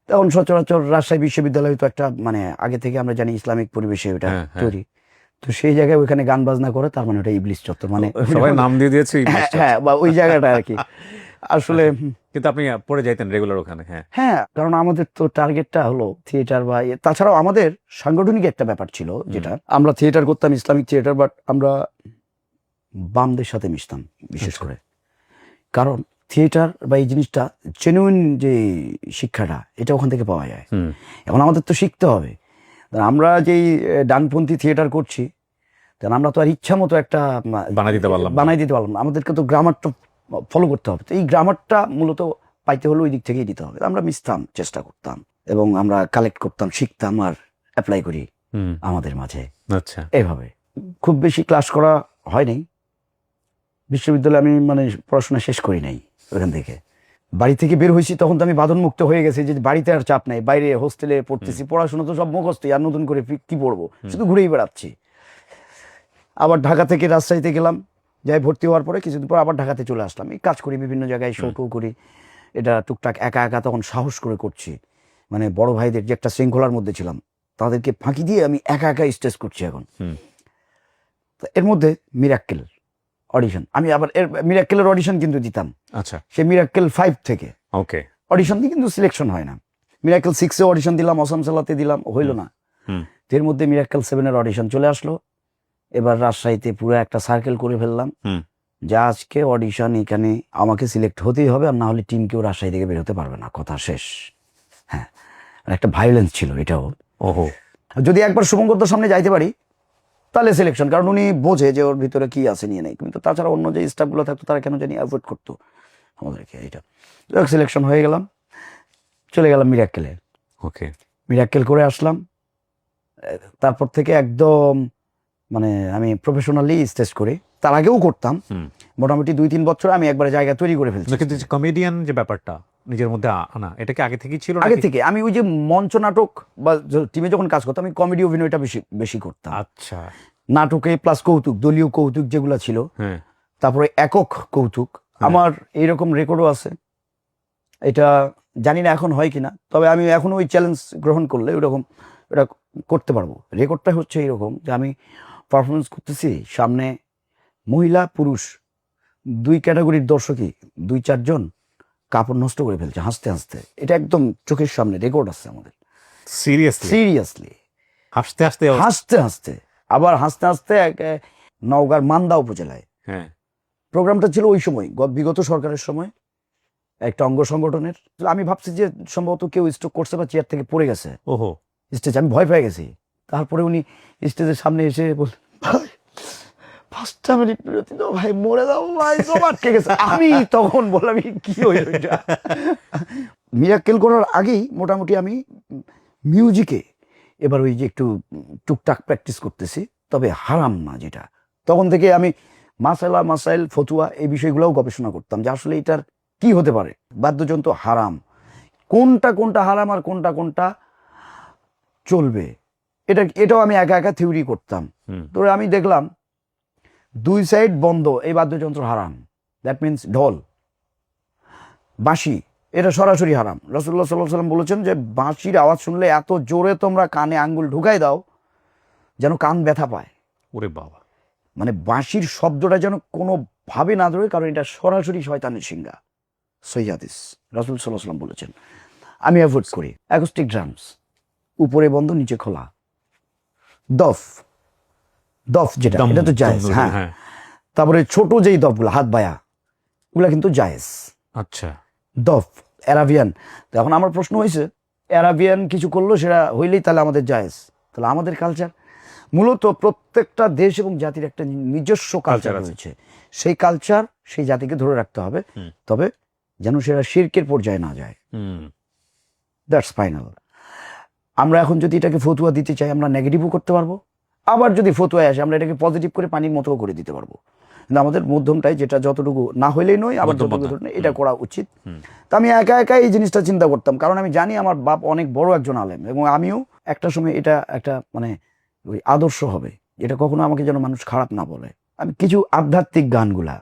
তখন সচরাচর রাজশাহী বিশ্ববিদ্যালয় তো একটা মানে আগে থেকে আমরা জানি ইসলামিক পরিবেশে ওটা তৈরি, তো সেই জায়গায় ওইখানে গান বাজনা করে, তার মানে ওটা ইবলিস চত্বর, মানে সবাই নাম দিয়ে দিয়েছে ইবলিস চত্বর। হ্যাঁ, বা ওই জায়গাটা আর কি আসলে। কিন্তু আপনি পড়ে যাইতেন রেগুলার ওখানে? হ্যাঁ, কারণ আমাদের তো টার্গেটটা হলো থিয়েটার বা তাছাড়াও আমাদের সাংগঠনিক একটা ব্যাপার ছিল, যেটা আমরা থিয়েটার করতাম, ইসলামিক থিয়েটার, বাট আমরা বামদের সাথে মিশতাম বিশেষ করে। কারণ থিয়েটার বা এই জিনিসটা জেনুইন যে শিক্ষাটা, এটা ওখান থেকে পাওয়া যায়। এখন আমাদের তো শিখতে হবে। আমরা যেই ডানপন্থী থিয়েটার করছি, কারণ আমরা তো আর ইচ্ছা মতো একটা বানাই দিতে পারলাম না, আমাদেরকে তো গ্রামারটা ফলো করতে হবে। তো এই গ্রামারটা মূলত পাইতে হলে ওই দিক থেকেই দিতে হবে। আমরা মিশতাম, চেষ্টা করতাম এবং আমরা কালেক্ট করতাম, শিখতাম আর অ্যাপ্লাই করি আমাদের মাঝে। আচ্ছা, এইভাবে খুব বেশি ক্লাস করা হয় নাই বিশ্ববিদ্যালয়ে। আমি মানে পড়াশোনা শেষ করি নাই ওখান থেকে। বাড়ি থেকে বের হয়েছি তখন তো আমি বাঁধন মুক্ত হয়ে গেছি, যে বাড়িতে আর চাপ নাই, বাইরে হোস্টেলে পড়তেছি, পড়াশোনা তো সব মুখস্থই, আর নতুন করে কি পড়বো, শুধু ঘুরেই বেড়াচ্ছি। আবার ঢাকা থেকে রাজশাহীতে গেলাম, যাই ভর্তি হওয়ার পরে কিছুদিন পর আবার ঢাকাতে চলে আসলাম। এই কাজ করি বিভিন্ন জায়গায়, শো টো করি, এটা টুকটাক একা একা তখন সাহস করে করছি। মানে বড় ভাইদের যে একটা শৃঙ্খলার মধ্যে ছিলাম, তাদেরকে ফাঁকি দিয়ে আমি একা একা স্টেজ করছি এখন। তো এর মধ্যে মিরাক্কেল অডিশন, আমি আবার মিরাক্কেলের অডিশন কিন্তু দিতাম। আচ্ছা, সে মিরাক্কেল 5 থেকে ওকে, অডিশন দিয়ে কিন্তু সিলেকশন হয় না। মিরাক্কেল 6-এ অডিশন দিলাম, অসম সালাতে দিলাম, হইল না। এর মধ্যে মিরাক্কেল 7-এর অডিশন চলে আসলো। এবার রাজশাহীতে পুরো একটা সার্কেল করে ফেললাম, যা আজকে অডিশন এখানে আমাকে সিলেক্ট হতেই হবে, আর না হলে টিম কেউ রাজশাহী থেকে বেরোতে পারবে না, কথা শেষ। হ্যাঁ, আর একটা ভায়োলেন্স ছিল এটাও। ওহো, যদি একবার শুভঙ্করদার সামনে যাইতে পারি তাহলে সিলেকশন, কারণ উনি বোঝে যে ওর ভিতরে কি আছে নিয়ে নেই। কিন্তু তাছাড়া অন্য যে স্টাফগুলো থাকতো তারা কেন জানি অ্যাভয়েড করতো আমাদেরকে। এইটা সিলেকশন হয়ে গেলাম, চলে গেলাম মিরাক্কেলে। ওকে, মিরাক্কেল করে আসলাম। তারপর থেকে একদম মানে আমি প্রফেশনালি স্টেজ করি। তার আগেও করতাম, মোটামুটি 2-3 বছর আমি একবারে জায়গা তৈরি করে ফেলছি। কিন্তু কমেডিয়ান যে ব্যাপারটা নিজের মধ্যে আনা, এটা কি আগে থেকেই ছিল? আগে থেকে আমি ওই যে মঞ্চ নাটক বা টিমে যখন কাজ করতাম, আমি কমেডি অভিনয়টা বেশি বেশি করতাম। আচ্ছা, নাটকে প্লাস কৌতুক, দলীয় কৌতুক যেগুলো ছিল, তারপরে একক কৌতুক, আমার এইরকম রেকর্ডও আছে। এটা জানি না এখন হয় কিনা, তবে আমি এখন ওই চ্যালেঞ্জ গ্রহণ করলে ওইরকম এটা করতে পারবো। রেকর্ডটা হচ্ছে এইরকম যে আমি পারফরমেন্স করতেছি, সামনে মহিলা পুরুষ 2 ক্যাটাগরির দর্শকই 2-4 জন কাপড় নষ্ট করে ফেলছে হাসতে হাসতে। এটা একদম চোখের সামনে রেকর্ড আছে আমাদের। সিরিয়াসলি হাসতে হাসতে হাসতে হাসতে আবার হাসতে হাসতে নওগাঁর মান্দা উপজেলায় প্রোগ্রামটা ছিল ওই সময়, বিগত সরকারের সময়, একটা অঙ্গ সংগঠনের। আমি ভাবছি যে সম্ভবত কেউ স্ট্রোক করছে বা চেয়ার থেকে পড়ে গেছে ওহো স্টেজ, আমি ভয় পেয়ে গেছি। তারপরে উনি স্টেজের সামনে এসে বল, ভাই 5টা মিনিট বিরতি দাও ভাই, মরে দাও ভাই, সব আটকে গেছে। আমি তখন বললাম কি হইল এটা। মিরাক্কেল করার আগেই মোটামুটি আমি মিউজিকে এবার ওই যে একটু টুকটাক প্র্যাকটিস করতেছি, তবে হারাম না যেটা। তখন থেকে আমি মাসাইল ফতুয়া এই বিষয়গুলোও গবেষণা করতাম, যে আসলে এটার কি হতে পারে, বাদ্যযন্ত্র হারাম, কোনটা হারাম আর কোনটা চলবে, এটাও আমি একা একা থিওরি করতাম। তো আমি দেখলাম 2 সাইড বন্ধ, এই বাদ্যযন্ত্র হারাম। দ্যাট মিনস ঢোল, বাঁশি, এটা সরাসরি হারাম। রাসূলুল্লাহ সাল্লাল্লাহু আলাইহি ওয়াসাল্লাম বলেছেন যে বাঁশির আওয়াজ শুনলে এত জোরে তোমরা কানে আঙ্গুল ঢুকাই দাও যেন কান ব্যথা পায়। ওরে বাবা, মানে বাঁশির শব্দটা যেন কোনোভাবে না ধরে, কারণ এটা সরাসরি শয়তানের সিঙ্গা। সহিহ হাদিস, রাসূল সাল্লাল্লাহু আলাইহি ওয়াসাল্লাম বলেছেন। আমি অ্যাভয়েড করি অ্যাকোস্টিক ড্রামস, উপরে বন্ধ নিচে খোলা। দফ যেটা, এটা তো জায়েজ। হ্যাঁ, তারপরে ছোট যেই দফগুলো হাত বায়া, ওগুলা কিন্তু জায়েজ। আচ্ছা, দফ অ্যারাবিয়ান। এখন আমার প্রশ্ন হয়েছে, অ্যারাবিয়ান কিছু করলো সেটা হইলেই তাহলে আমাদের জায়েজ? তাহলে আমাদের কালচার, মূলত প্রত্যেকটা দেশ এবং জাতির একটা নিজস্ব কালচার রয়েছে, সেই কালচার সেই জাতিকে ধরে রাখতে হবে, তবে যেন সেটা শিরকের পর্যায়ে না যায়। That's final. আমরা এখন যদি এটাকে ফতুয়া দিতে চাই, আমরা নেগেটিভও করতে পারবো, আবার যদি ফতুয়ায় আসে আমরা এটাকে পজিটিভ করে পানির মতো করে দিতে পারবো। কিন্তু আমাদের মধ্যমটাই, যেটা যতটুকু না হইলেই নয়, আবার যতটুকু এটা করা উচিত। তো আমি একা একা এই জিনিসটা চিন্তা করতাম, কারণ আমি জানি আমার বাপ অনেক বড় একজন আলেম, এবং আমিও একটা সময় এটা একটা মানে ওই আদর্শ হবে, এটা কখনো আমাকে যেন মানুষ খারাপ না বলে। আমি কিছু আধ্যাত্মিক গানগুলা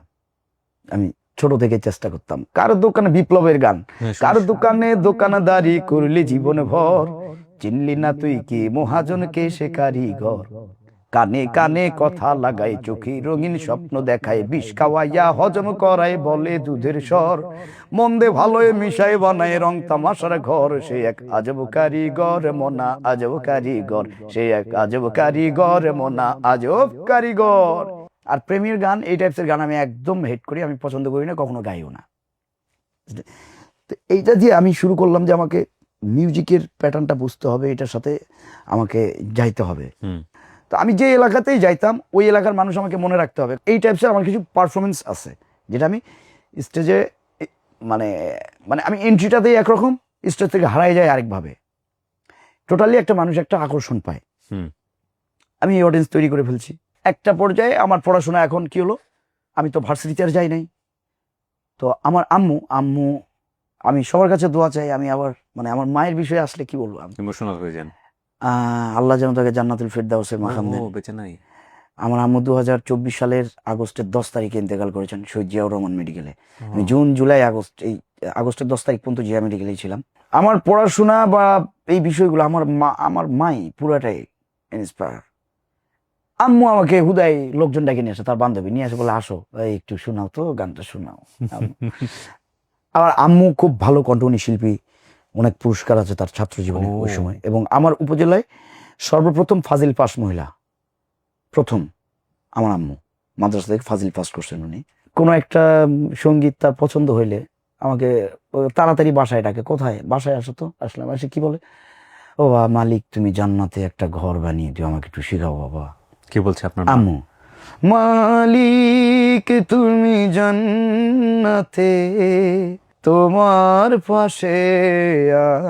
আমি ছোট থেকে চেষ্টা করতাম। কারো দোকানে বিপ্লবের গান, কারো দোকানে দোকানদারি করলি জীবন ভর, চিনলি না তুই কি মহাজন কে সে কারিগর, কানে কানে কথা লাগাই চোখে রঙিন স্বপ্ন দেখায়, বিষ খাওয়াইয়া হজম করায় বলে দুধের স্বর, মন্দে ভালোয় মিশাই বানায় রং তামাশার ঘর, সে এক আজব কারিগর মনা আজব কারিগর, সে এক আজব কারিগর মনা আজব কারিগর। আর প্রেমের গান, এই টাইপসের গান আমি একদম হেট করি, আমি পছন্দ করি না, কখনো গাইও না। তো এইটা দিয়ে আমি শুরু করলাম যে আমাকে মিউজিকের প্যাটার্নটা বুঝতে হবে, এটার সাথে আমাকে যাইতে হবে। তো আমি যে এলাকাতেই যাইতাম ওই এলাকার মানুষ আমাকে মনে রাখতে হবে। এই টাইপসের আমার কিছু পারফরমেন্স আছে, যেটা আমি স্টেজে মানে মানে আমি এন্ট্রিটাতেই একরকম, স্টেজ থেকে হারাই যায় আরেকভাবে। টোটালি একটা মানুষ একটা আকর্ষণ পায়। আমি এই অডিয়েন্স তৈরি করে ফেলছি। একটা পর্যায়ে আমার পড়াশোনা এখন কি হলো, আমি তো ভার্সিটিতে আর যাই নাই। তো আমার আম্মু আম্মু আমি সবার কাছে দোয়া চাই। আমি আবার মানে আমার মায়ের বিষয়ে আসলে কি বলবো, ইমোশনাল হয়ে যান। আল্লাহ যেন তাকে জান্নাতুল ফেরদাউসের মাকাম দেন। বেঁচে নাই। আমার আম্মু 2024 সালের আগস্টের 10 তারিখে ইন্তেকাল করেছেন শহীদ জিয়াউর রহমান মেডিকেলে। আমি জুন জুলাই আগস্ট এই আগস্টের 10 তারিখ পর্যন্ত জিয়া মেডিকেলেই ছিলাম। আমার পড়াশোনা বা এই বিষয়গুলো আমার মাই পুরাটাই ইন্সপায়ার। আম্মু আমাকে হুদাই লোকজন ডেকে নিয়ে আসে, তার বান্ধবী নিয়ে আসে, বলে আসো এই একটু শোনাও তো, গানটা শোনাও। আবার আম্মু খুব ভালো কণ্ঠনী শিল্পী, অনেক পুরস্কার আছে তার ছাত্র জীবনে ওই সময়। এবং আমার উপজেলায় সর্বপ্রথম ফাজিল পাস মহিলা, প্রথম আমার আম্মু মাদ্রাসা থেকে ফাজিল পাস করছেন উনি। কোনো একটা সঙ্গীত তার পছন্দ হইলে আমাকে তাড়াতাড়ি বাসায় ডাকে, কোথায়, বাসায় আসো তো। আসলাম, আসে কি বলে, ও মালিক তুমি জান্নাতে একটা ঘর বানিয়ে দিও, আমাকে একটু শেখাও বাবা। কি বলছে আপনার আম্মু? মালিক তুমি জান্নাতে তোমার পাশে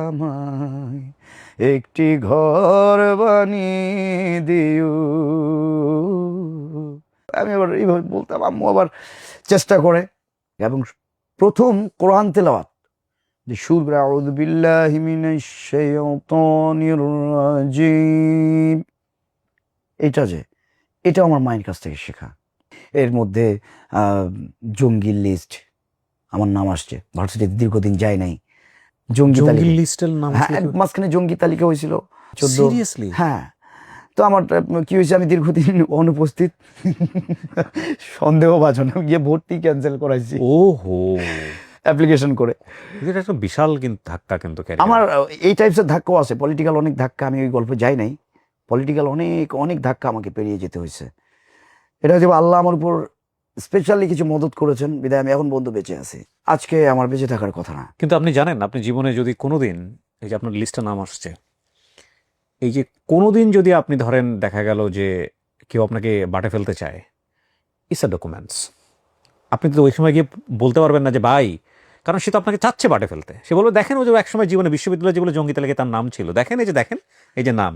আমায় একটি ঘর বানিয়ে দিও। আমি আবার এইভাবে বলতাম, আম্মু আবার চেষ্টা করে। এবং প্রথম কোরআন তেলাওয়াত যে সুর, আউযু বিল্লাহি মিনাশ শাইতানির রাজিম, এটা আমার মায়ের কাছ থেকে শেখা। এর মধ্যে জঙ্গির লিস্ট আমার নাম আসছে, ভার্সিটিতে দীর্ঘদিন যায় নাই। জঙ্গি লিস্টের নাম, হ্যাঁ, মাঝখানে জঙ্গি তালিকা হয়েছিল 14। সিরিয়াসলি? হ্যাঁ, তো আমার কি হয়েছে, আমি দীর্ঘদিন অনুপস্থিত, সন্দেহভাজন, গিয়ে ভর্তি ক্যান্সেল করাইছি ওহো, অ্যাপ্লিকেশন করে। এটা একটা বিশাল কিন্তু ধাক্কা, কিন্তু আমার এই টাইপসের ধাক্কাও আছে, পলিটিক্যাল অনেক ধাক্কা, আমি ওই গল্পে যাই নাই। পলিটিক্যাল অনেক অনেক ধাক্কা আমাকে পেরিয়ে যেতে হয়েছে। এটা হচ্ছে আল্লাহ আমার উপর স্পেশালি কিছু মদত করেছেন, বিধায় আমি এখন বন্ধু বেঁচে আছি। আজকে আমার বেঁচে থাকার কথা না। কিন্তু আপনি জানেন, আপনি জীবনে যদি কোনোদিন, এই যে আপনার লিস্টে নাম আসছে, এই যে কোনোদিন যদি আপনি ধরেন দেখা গেল যে কেউ আপনাকে বাটে ফেলতে চায়, ইটস আ ডকুমেন্টস। আপনি তো ওই সময় গিয়ে বলতে পারবেন না যে ভাই, কারণ সে তো আপনাকে চাচ্ছে বাটে ফেলতে। সে বলবে দেখেন ও যে একসময় জীবনে বিশ্ববিদ্যালয়ে যেগুলো জঙ্গি তালিকায় তার নাম ছিল, দেখেন এই যে নাম।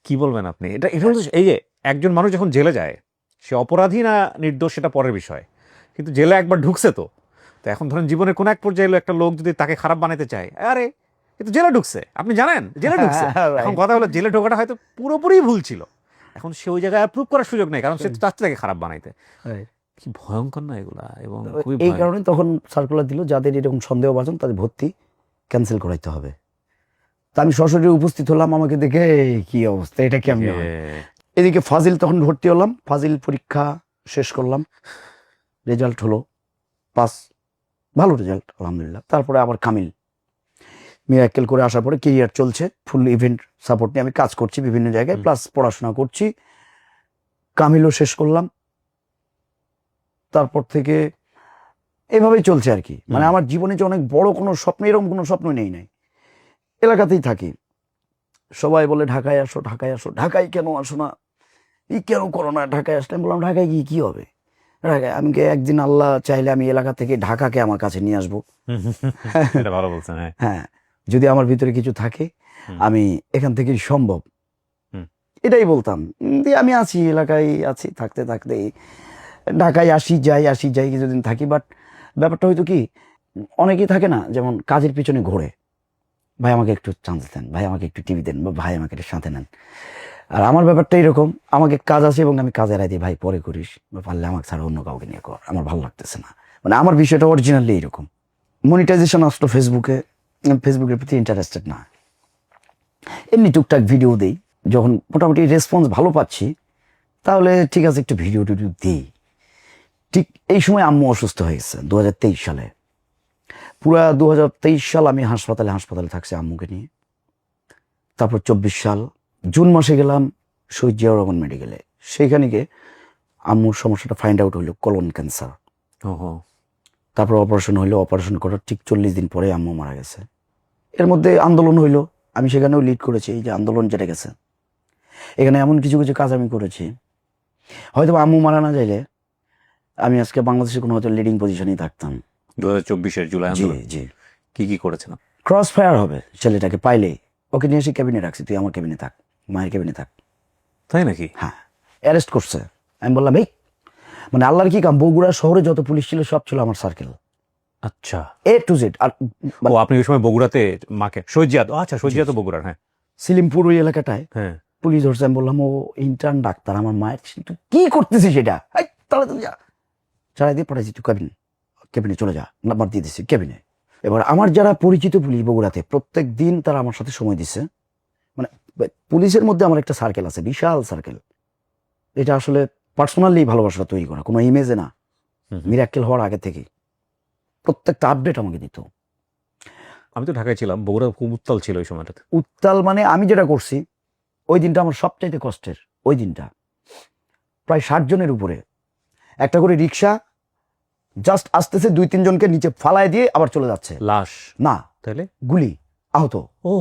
কি বলবেন আপনি? এটা হলো এই যে একজন মানুষ যখন জেলে যায়, সে অপরাধী না নির্দোষ সেটা পরের বিষয়, কিন্তু জেলে একবার ঢুকছে তো এখন ধরেন জীবনের কোন এক পর্যায়ে এলো একটা লোক যদি তাকে খারাপ বানাতে চায়, আরে কিন্তু জেলে ঢুকছে, আপনি জানেন জেলে ঢুকছে। এখন কথা হলো জেলে ঢোকাটা হয়তো পুরোপুরি ভুল ছিল, এখন সে ওই জায়গায় অ্যাপ্রুভ করার সুযোগ নেই, কারণ সে তো চাচ্ছে তাকে খারাপ বানাইতে। কি ভয়ঙ্কর না এগুলা? এবং এই কারণে তখন সার্কুলার দিল, যাদের এরকম সন্দেহভাজন তাদের ভর্তি ক্যান্সেল করাইতে হবে। তা আমি সশরীরে উপস্থিত হলাম, আমাকে দেখে কি অবস্থা, এটা কেমন হয়। এদিকে ফাজিল তখন ভর্তি হলাম, ফাজিল পরীক্ষা শেষ করলাম, রেজাল্ট হলো পাস, ভালো রেজাল্ট আলহামদুলিল্লাহ। তারপরে আবার কামিল মিরাক্কেল করে আসার পরে কেরিয়ার চলছে, ফুল ইভেন্ট সাপোর্ট নিয়ে আমি কাজ করছি বিভিন্ন জায়গায়, প্লাস পড়াশোনা করছি। কামিলও শেষ করলাম, তারপর থেকে এভাবেই চলছে আর কি। মানে আমার জীবনে যে অনেক বড় কোনো স্বপ্ন, এরকম কোনো স্বপ্ন নেই নাই, এলাকাতেই থাকি। সবাই বলে ঢাকায় আসো, ঢাকায় আসো, ঢাকায় কেন আসো না, এই কেন করো না, ঢাকায় আসলে বললাম ঢাকায় গিয়ে কি হবে, ঢাকায় আমি একদিন আল্লাহ চাইলে আমি এলাকা থেকে ঢাকাকে আমার কাছে নিয়ে আসবো। ভালো বলছেন। হ্যাঁ, যদি আমার ভিতরে কিছু থাকে আমি এখান থেকে সম্ভব, এটাই বলতাম। দিয়ে আমি আছি এলাকায় আছি, থাকতে থাকতে ঢাকায় আসি যাই কিছুদিন থাকি। বাট ব্যাপারটা হয়তো কি, অনেকেই থাকে না যেমন কাজের পিছনে ঘোরে, ভাই আমাকে একটু চান্স দেন, ভাই আমাকে একটু টিভি দেন, বা ভাই আমাকে একটু সাথে নেন। আর আমার ব্যাপারটা এরকম, আমাকে কাজ আছে এবং আমি কাজে রাই দিই, ভাই পরে করিস, বা পারলে আমাকে ছাড়া অন্য কাউকে নিয়ে কর, আমার ভালো লাগতেছে না। মানে আমার বিষয়টা অরিজিনালি এরকম। মনিটাইজেশন আসলো ফেসবুকে, ফেসবুকের প্রতি ইন্টারেস্টেড না, এমনি টুকটাক ভিডিও দিই। যখন মোটামুটি রেসপন্স ভালো পাচ্ছি, তাহলে ঠিক আছে একটু ভিডিও টিডিও দিই। ঠিক এই সময় আম্মু অসুস্থ হয়ে গেছে 2023 সালে। পুরা 2023 সাল আমি হাসপাতালে থাকছি আম্মুকে নিয়ে। তারপর 24 সাল জুন মাসে গেলাম শহীদ জিয়াউর রহমান মেডিকেলে, সেইখানে গিয়ে আম্মুর সমস্যাটা ফাইন্ড আউট হইলো কোলন ক্যান্সার। তারপর অপারেশন হইলো, অপারেশন করার ঠিক 40 দিন পরে আম্মু মারা গেছে। এর মধ্যে আন্দোলন হইলো, আমি সেখানেও লিড করেছি, এই যে আন্দোলন যেটা গেছে, এখানে এমন কিছু কিছু কাজ আমি করেছি। হয়তো আম্মু মারা না যাইলে আমি আজকে বাংলাদেশের কোনো হয়তো লিডিং পজিশনেই থাকতাম। 2024-এর জুলাই জি আন্দোলন জি কি করেছেন? ক্রস ফায়ার হবে ছেলেটাকে পাইলে ওকে নিয়ে এসে ক্যাবিনে রাখছি, তুই আমার ক্যাবিনে থাক, মায়ের ক্যাবিনে থাক। তাই নাকি? হ্যাঁ, অ্যারেস্ট করছে। আমি বললাম এই মানে আল্লাহর কি কাম, বগুড়া শহরে যত পুলিশ ছিল সব ছিল আমার সার্কেল, আচ্ছা, A to Z। আর ও আপনি ওই সময় বগুড়াতে মাকে সৈজিয়াত, আচ্ছা সৈজিয়াত তো বগুড়ার, হ্যাঁ সিলিমপুর ওই এলাকাটায় হ্যাঁ। পুলিশ ধরছে। আমি বললাম ও ইন্টার্ন ডাক্তার, আমার মায়ের তুই কি করতেছিস সেটা, তাহলে তুমি যা, ছাড়াই দিয়ে পাঠাইছি, তুই ক্যাবিনে চলে যা, নাম্বার দিয়ে দিচ্ছি ক্যাবিনে। এবার আমার যারা পরিচিত পুলিশ বগুড়াতে প্রত্যেক দিন তারা আমার সাথে সময় দিচ্ছে। মানে পুলিশের মধ্যে আমার একটা সার্কেল আছে, বিশাল সার্কেল। এটা আসলে পার্সোনালি ভালোবাসা তৈরি করা, কোনো ইমেজে না, মিরাক্কেল হওয়ার আগে থেকে প্রত্যেকটা আপডেট আমাকে দিত। আমি তো ঢাকায় ছিলাম, বগুড়া খুব উত্তাল ছিল ওই সময়টাতে। উত্তাল মানে আমি যেটা করছি ওই দিনটা আমার সবচাইতে কষ্টের। ওই দিনটা প্রায় 60 জনের উপরে একটা করে রিক্সা জাস্ট আসতেছে, 2-3 জনকে নিচে ফালায় দিয়ে আবার চলে যাচ্ছে। লাশ না, তাহলে গুলি, আহত। ও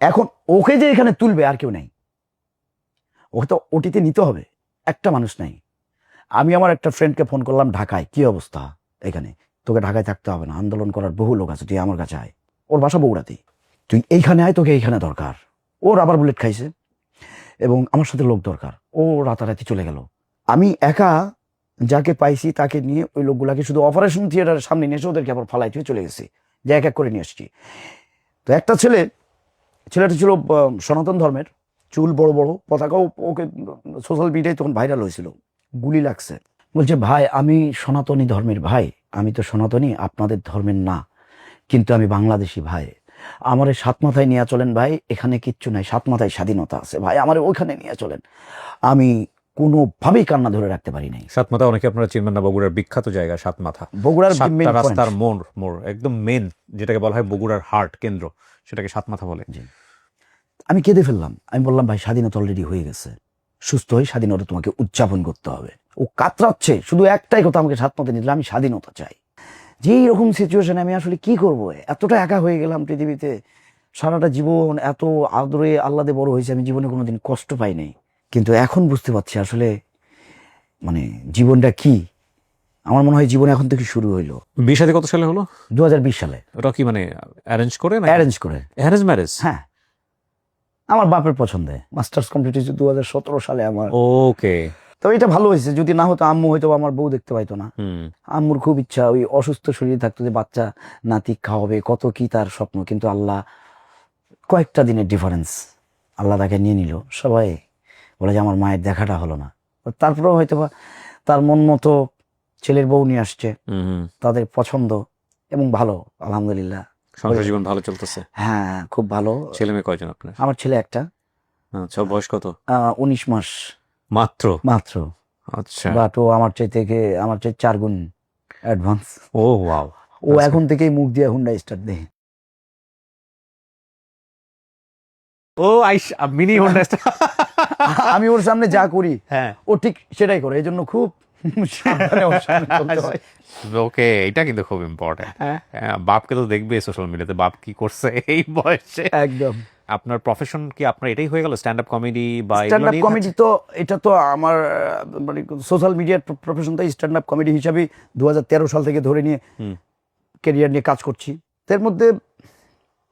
এখন ওকে যে এখানে তুলবে আর কেউ নাই, ওকে তো ওটিতে নিতে হবে, একটা মানুষ নাই। আমি আমার একটা ফ্রেন্ডকে ফোন করলাম ঢাকায়, কি অবস্থা এখানে, তোকে ঢাকায় থাকতে হবে না, আন্দোলন করার বহু লোক আছে, তুই আমার কাছে আয়। ওর বাসা বগুড়াতেই, তুই এইখানে আয়, তোকে এইখানে দরকার। ও রাবার বুলেট খাইছে এবং আমার সাথে লোক দরকার, ও রাতারাতি চলে গেল। আমি একা যাকে পাইছি তাকে নিয়ে ওই লোকগুলাকে শুধু অপারেশন থিয়েটারের সামনে নিয়ে এসে ওদেরকে আবার ফালাই দিয়ে চলে গেছি, যে এক এক করে নিয়ে এসছি। তো একটা ছেলেটা ছিল সনাতন ধর্মের, চুল বড় বড়, পতাকাও, ওকে সোশ্যাল মিডিয়ায় তখন ভাইরাল হয়েছিল, গুলি লাগছে। বলছে ভাই আমি সনাতনী ধর্মের ভাই, আমি তো সনাতনী আপনাদের ধর্মের না, কিন্তু আমি বাংলাদেশি ভাই, আমারে সাত মাথায় নিয়ে চলেন ভাই, এখানে কিচ্ছু নাই, সাত মাথায় স্বাধীনতা আছে ভাই, আমারে ওইখানে নিয়ে চলেন। আমি কোনোভাবেই কান্না ধরে রাখতে পারি নাই। সাতমাথা অনেকে আপনারা চিনবেন না, বগুড়ার বিখ্যাত জায়গা সাতমাথা, বগুড়ার সাতটা main রাস্তার point। মোড় একদম মেন, যেটাকে বলা হয় বগুড়ার হার্ট কেন্দ্র, সেটাকে সাতমাথা বলে। আমি কেঁদে ফেললাম, আমি বললাম ভাই স্বাধীনতা অলরেডি হয়ে গেছে, সুস্থ হয়ে স্বাধীনতা তোমাকে উদযাপন করতে হবে। ও কাতরাচ্ছে, শুধু একটাই কথা আমাকে সাত মাথায় নিলে, আমি স্বাধীনতা চাই। যেই রকম সিচুয়েশনে আমি আসলে কি করব, এতটা একা হয়ে গেলাম পৃথিবীতে, সারাটা জীবন এত আদরে আহ্লাদে বড় হয়েছে, আমি জীবনে কোনোদিন কষ্ট পাই নাই। কিন্তু এখন বুঝতে পারছি আসলে মানে জীবনটা কি। আমার মনে হয় জীবন এখন থেকে শুরু হইলো। বিয়ে শাদী কত সালে হলো? 2020 সালে। ওটা কি মানে অ্যারেঞ্জ করে না অ্যারেঞ্জ করে। Arrange marriage? হ্যাঁ, আমার বাপের পছন্দে। মাস্টার্স কমপ্লিট হয়েছে 2017 সালে আমার। ওকে। তো এটা ভালো হয়েছে, যদি না হতো আম্মু হয়তো আমার বউ দেখতে পাইতো না। আম্মুর খুব ইচ্ছা, ওই অসুস্থ শরীরে থাকতো যে বাচ্চা নাতি খাওয়াবে, কত কি তার স্বপ্ন, কিন্তু আল্লাহ কয়েকটা দিনের ডিফারেন্স, আল্লাহ তাকে নিয়ে নিল। সবাই বলে যে আমার মায়ের দেখাটা হলো না, তারপরেও হয়তো বা তার মন মতো ছেলের বউ নিয়ে আসছে, তাদের পছন্দ এবং ভালো, আলহামদুলিল্লাহ সংসার জীবন ভালো চলতেছে। হ্যাঁ খুব ভালো। ছেলে মেয়ে কয়জন আপনার? আমার ছেলে একটা। আচ্ছা, বয়স কত? 19 মাস মাত্র? মাত্র। আচ্ছা। বাট ও আমার চাইতে 4 গুণ অ্যাডভান্স। ও ওয়াও। ও এখন থেকেই মুখ দিয়ে হুন্ডা স্টার্ট দেয়। ও মিনি হোন্ডা। আমি ওর সামনে যা করি হ্যাঁ, ও ঠিক সেটাই করে, এই জন্য খুব সাবধানে ওর সামনে চলতে হয়। ওকে, এটা কিন্তু খুব ইম্পর্টেন্ট। বাপকে তো দেখবে সোশ্যাল মিডিয়াতে, বাপ কি করছে এই বয়সে। একদম। আপনার প্রফেশন কি আপনার এটাই হয়ে গেল, স্ট্যান্ড আপ কমেডি বা স্ট্যান্ড আপ কমেডি? তো এটা তো আমার মানে সোশ্যাল মিডিয়ার প্রফেশন, তাই স্ট্যান্ড আপ কমেডি হিসাবে 2013 সাল থেকে ধরে নিয়ে ক্যারিয়ার নিয়ে কাজ করছি। এর মধ্যে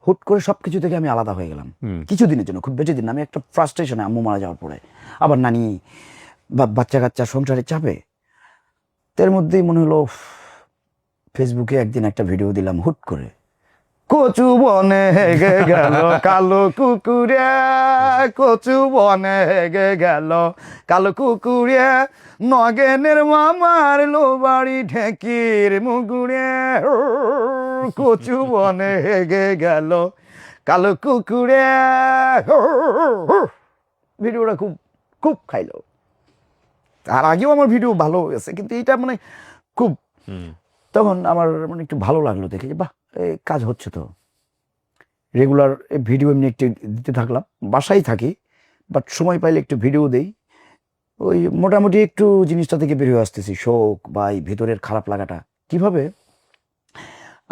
হুট করে সবকিছু থেকে আমি আলাদা হয়ে গেলাম কিছুদিনের জন্য, খুব বেশি দিন না। আমি একটা ফ্রাস্ট্রেশনে, আম্মু মারা যাওয়ার পরে আবার নানি, বাচ্চা কাচ্চা, সংসারে চাপে, এর মধ্যেই মনে হলো ফেসবুকে একদিন একটা ভিডিও দিলাম হুট করে, কচু বনে হেগে গেল কালো কুকুরে, কচু বনে হেগে গেল কালো কুকুরে, নগেনের মামার লো বাড়ি ঢেকির মুগুরে, কচু বনে হেগে গেল কালো কুকুরে। ভিডিওটা খুব খুব খাইলো। তার আগেও আমার ভিডিও ভালো গেছে, কিন্তু এটা মানে খুব, তখন আমার মানে একটু ভালো লাগলো দেখে যে বাহ, কাজ হচ্ছে তো। রেগুলার ভিডিও এমনি একটু দিতে থাকলাম, বাসায় থাকি বাট সময় পাইলে একটু ভিডিও দেই। ওই মোটামুটি একটু জিনিসটা থেকে বেরিয়ে আসতেছি, শোক বা এই ভেতরের খারাপ লাগাটা। কিভাবে